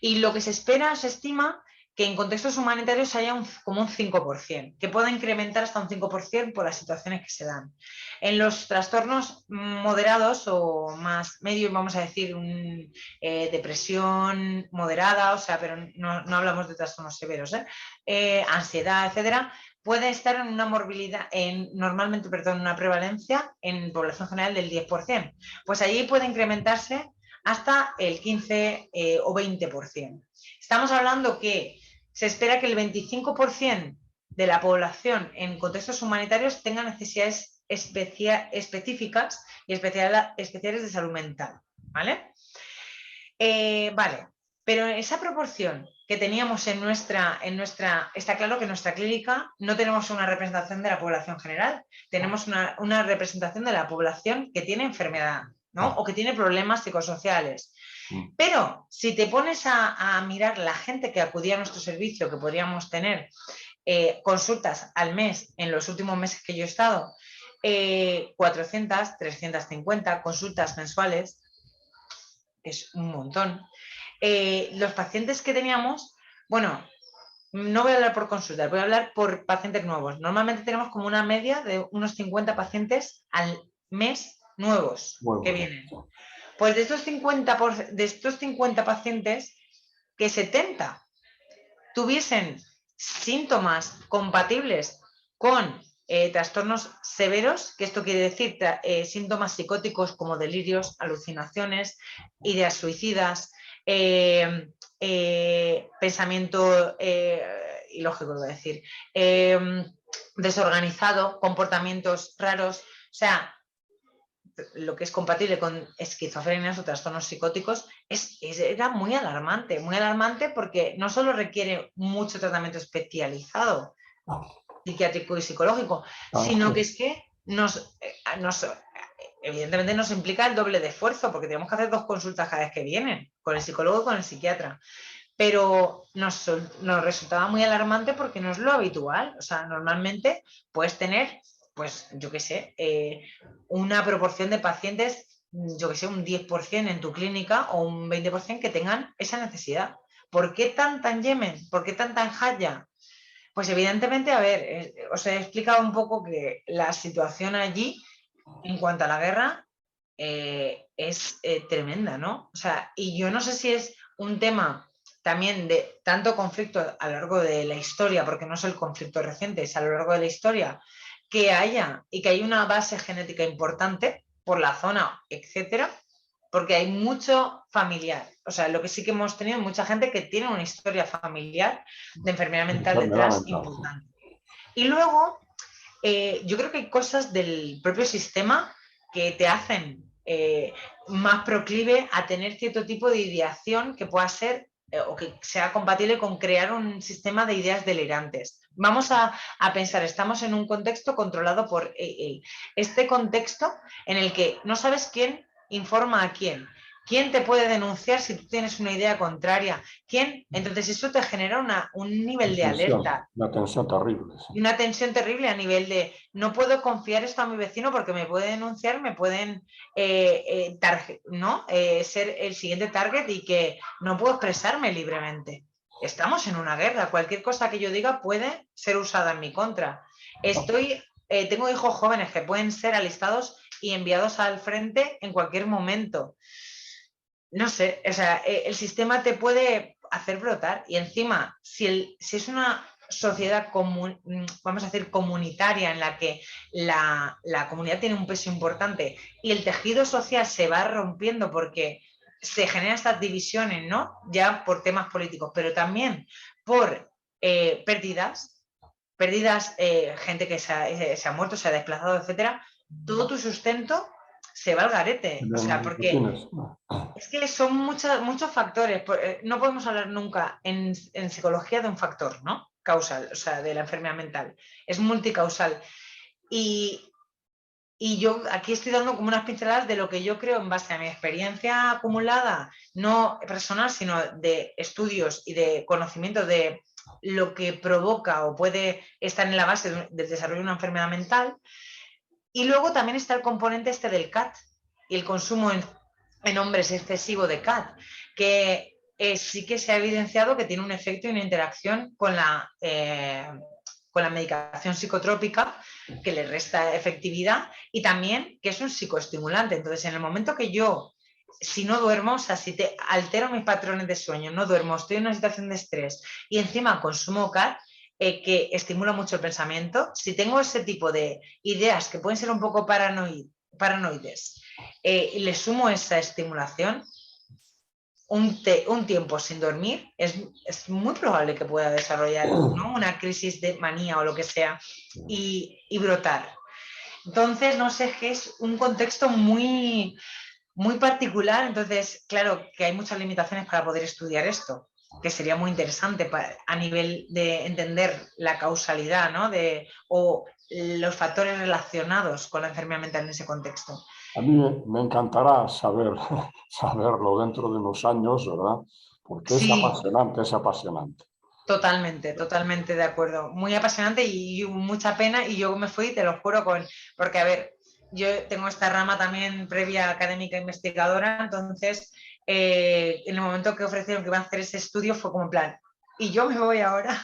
Y lo que se espera, se estima que en contextos humanitarios haya como un 5%, que pueda incrementar hasta un 5% por las situaciones que se dan. En los trastornos moderados o más medios, vamos a decir, depresión moderada, o sea, pero no hablamos de trastornos severos, ansiedad, etcétera, puede estar en una morbilidad, normalmente, una prevalencia en población general del 10%. Pues allí puede incrementarse hasta el 15 o 20%. Estamos hablando que se espera que el 25% de la población en contextos humanitarios tenga necesidades específicas y especiales de salud mental, ¿vale? Vale, pero esa proporción que teníamos está claro que en nuestra clínica no tenemos una representación de la población general, tenemos una representación de la población que tiene enfermedad, ¿no? O que tiene problemas psicosociales. Pero si te pones a mirar la gente que acudía a nuestro servicio, que podríamos tener consultas al mes en los últimos meses que yo he estado, 400, 350 consultas mensuales, es un montón. Los pacientes que teníamos, bueno, no voy a hablar por consultas, voy a hablar por pacientes nuevos. Normalmente tenemos como una media de unos 50 pacientes al mes nuevos que vienen. Pues de estos 50 pacientes, que 70 tuviesen síntomas compatibles con trastornos severos, que esto quiere decir síntomas psicóticos como delirios, alucinaciones, ideas suicidas, pensamiento ilógico, lo voy a decir, desorganizado, comportamientos raros, o sea, lo que es compatible con esquizofrenias o trastornos psicóticos, era muy alarmante porque no solo requiere mucho tratamiento especializado, psiquiátrico y psicológico, sino que es que evidentemente nos implica el doble de esfuerzo, porque tenemos que hacer 2 consultas cada vez que vienen, con el psicólogo y con el psiquiatra. Pero nos resultaba muy alarmante porque no es lo habitual. O sea, normalmente puedes tener, pues yo qué sé, una proporción de pacientes, yo qué sé, un 10% en tu clínica o un 20% que tengan esa necesidad. ¿Por qué tanta en Yemen? ¿Por qué tanta en Haya? Pues evidentemente, a ver, os he explicado un poco que la situación allí, en cuanto a la guerra, es tremenda, ¿no? O sea, y yo no sé si es un tema también de tanto conflicto a lo largo de la historia, porque no es el conflicto reciente, es a lo largo de la historia, que haya una base genética importante por la zona, etcétera, porque hay mucho familiar. O sea, lo que sí que hemos tenido mucha gente que tiene una historia familiar de enfermedad mental detrás importante. Y luego, yo creo que hay cosas del propio sistema que te hacen más proclive a tener cierto tipo de ideación que pueda ser o que sea compatible con crear un sistema de ideas delirantes. Vamos a pensar, estamos en un contexto controlado por AA. Este contexto en el que no sabes quién informa a quién. ¿Quién te puede denunciar si tú tienes una idea contraria? ¿Quién? Entonces eso te genera un nivel de alerta. Una tensión terrible. Sí. Y una tensión terrible a nivel de no puedo confiar esto a mi vecino porque me puede denunciar, me pueden ser el siguiente target y que no puedo expresarme libremente. Estamos en una guerra. Cualquier cosa que yo diga puede ser usada en mi contra. Tengo hijos jóvenes que pueden ser alistados y enviados al frente en cualquier momento. No sé, o sea, el sistema te puede hacer brotar y encima, si es una sociedad vamos a decir comunitaria en la que la comunidad tiene un peso importante y el tejido social se va rompiendo porque se generan estas divisiones, ¿no? Ya por temas políticos, pero también por pérdidas, gente que se ha muerto, se ha desplazado, etcétera. Todo tu sustento se va al garete. O sea, porque es que son muchos factores. No podemos hablar nunca en psicología de un factor, ¿no? Causal, o sea, de la enfermedad mental. Es multicausal. Y yo aquí estoy dando como unas pinceladas de lo que yo creo en base a mi experiencia acumulada, no personal, sino de estudios y de conocimiento de lo que provoca o puede estar en la base del desarrollo de una enfermedad mental. Y luego también está el componente este del CAT y el consumo en hombres excesivo de CAT, que sí que se ha evidenciado que tiene un efecto y una interacción con la medicación psicotrópica, que le resta efectividad, y también que es un psicoestimulante. Entonces, en el momento que yo, si no duermo, o sea, si te altero mis patrones de sueño, no duermo, estoy en una situación de estrés y encima consumo CAT, que estimula mucho el pensamiento, si tengo ese tipo de ideas que pueden ser un poco paranoides, y le sumo esa estimulación, un tiempo sin dormir, es muy probable que pueda desarrollar, ¿no?, una crisis de manía o lo que sea y brotar. Entonces, no sé, que es un contexto muy, muy particular. Entonces, claro que hay muchas limitaciones para poder estudiar esto, que sería muy interesante a nivel de entender la causalidad, ¿no?, o los factores relacionados con la enfermedad mental en ese contexto. A mí me encantará saberlo dentro de unos años, ¿verdad? Porque sí, es apasionante. Totalmente de acuerdo. Muy apasionante y mucha pena, y yo me fui, te lo juro, porque, a ver, yo tengo esta rama también previa académica investigadora, entonces en el momento que ofrecieron que iban a hacer ese estudio fue como en plan, ¿y yo me voy ahora?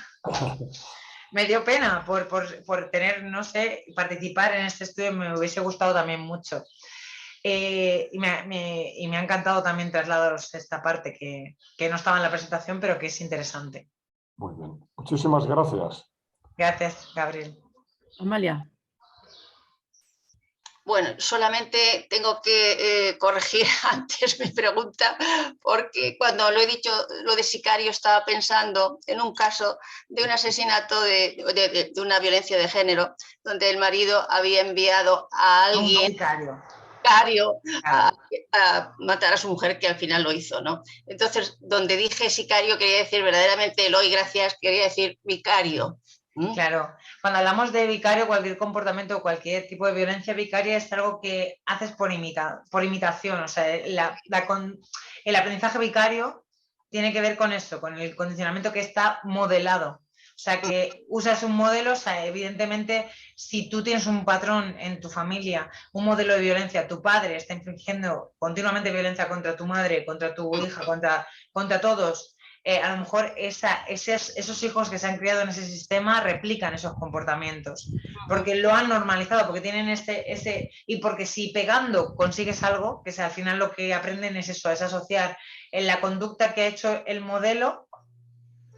Me dio pena por tener, no sé, participar en este estudio, me hubiese gustado también mucho. Y me ha encantado también trasladaros esta parte que no estaba en la presentación, pero que es interesante. Muy bien. Muchísimas gracias. Gracias, Gabriel. Amalia. Bueno, solamente tengo que corregir antes mi pregunta, porque cuando lo he dicho, lo de sicario, estaba pensando en un caso de un asesinato de una violencia de género, donde el marido había enviado a alguien a matar a su mujer, que al final lo hizo, ¿no? Entonces, donde dije sicario, quería decir verdaderamente Eloy, gracias, quería decir vicario. Claro, cuando hablamos de vicario, cualquier comportamiento o cualquier tipo de violencia vicaria es algo que haces por imitación. O sea, el aprendizaje vicario tiene que ver con eso, con el condicionamiento que está modelado. O sea, que usas un modelo, o sea, evidentemente, si tú tienes un patrón en tu familia, un modelo de violencia, tu padre está infringiendo continuamente violencia contra tu madre, contra tu hija, contra todos. A lo mejor esos hijos que se han criado en ese sistema replican esos comportamientos, porque lo han normalizado, porque tienen y porque si pegando consigues algo, que al final lo que aprenden es eso, es asociar en la conducta que ha hecho el modelo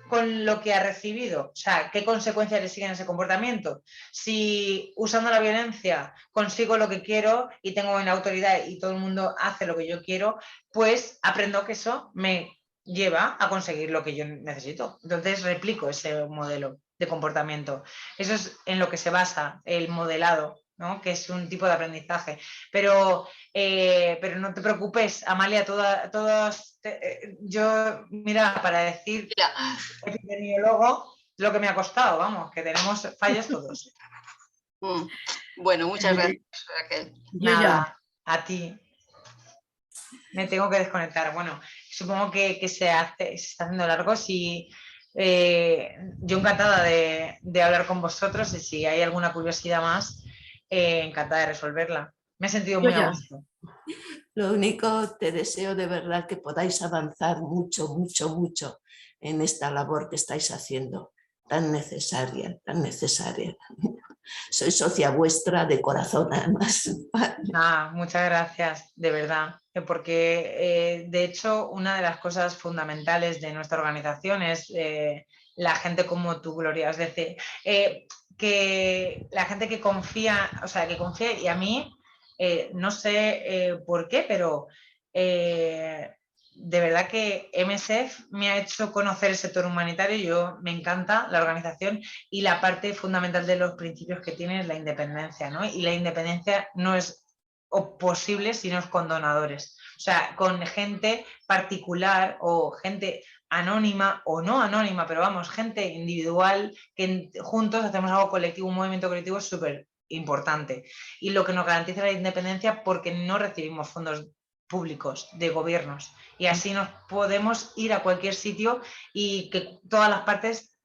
con lo que ha recibido, o sea, qué consecuencias le siguen ese comportamiento. Si usando la violencia consigo lo que quiero y tengo una autoridad y todo el mundo hace lo que yo quiero, pues aprendo que eso me lleva a conseguir lo que yo necesito. Entonces replico ese modelo de comportamiento. Eso es en lo que se basa el modelado, ¿no?, que es un tipo de aprendizaje. Pero no te preocupes, Amalia, yo, mira, para decir epidemiólogo, lo que me ha costado, vamos, que tenemos fallos todos. Bueno, muchas gracias, Raquel. Nada, a ti. Me tengo que desconectar. Bueno, supongo que se está haciendo largo. Yo encantada de hablar con vosotros, y si hay alguna curiosidad más, encantada de resolverla. Me he sentido muy a gusto. Lo único, te deseo de verdad que podáis avanzar mucho, mucho, mucho en esta labor que estáis haciendo, tan necesaria, tan necesaria. Soy socia vuestra de corazón, además. Muchas gracias, de verdad, porque de hecho una de las cosas fundamentales de nuestra organización es la gente como tú, Gloria, es decir, que la gente que confía, o sea, que confía, y a mí no sé por qué, pero de verdad que MSF me ha hecho conocer el sector humanitario. Me encanta la organización, y la parte fundamental de los principios que tiene es la independencia, ¿no? Y la independencia no es posible si no es con donadores. O sea, con gente particular o gente anónima o no anónima, pero vamos, gente individual que juntos hacemos algo colectivo, un movimiento colectivo súper importante. Y lo que nos garantiza la independencia porque no recibimos fondos públicos de gobiernos. Y así nos podemos ir a cualquier sitio y que todas las partes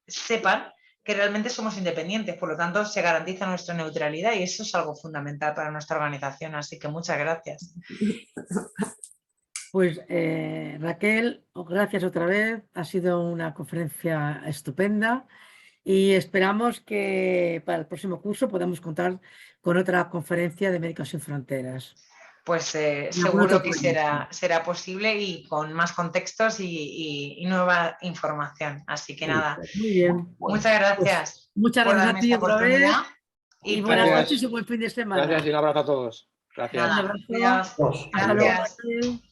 sepan que realmente somos independientes, por lo tanto se garantiza nuestra neutralidad y eso es algo fundamental para nuestra organización, así que muchas gracias. Pues Raquel, gracias otra vez, ha sido una conferencia estupenda y esperamos que para el próximo curso podamos contar con otra conferencia de Médicos Sin Fronteras. Pues seguro que será posible y con más contextos y nueva información. Así que nada, muy bien. Muchas gracias. Pues, muchas gracias a ti otra vez. Y buenas Gracias. noches y buen fin de semana. Gracias y un abrazo a todos. Gracias. Nada, Un abrazo. adiós. Hasta luego. Gracias.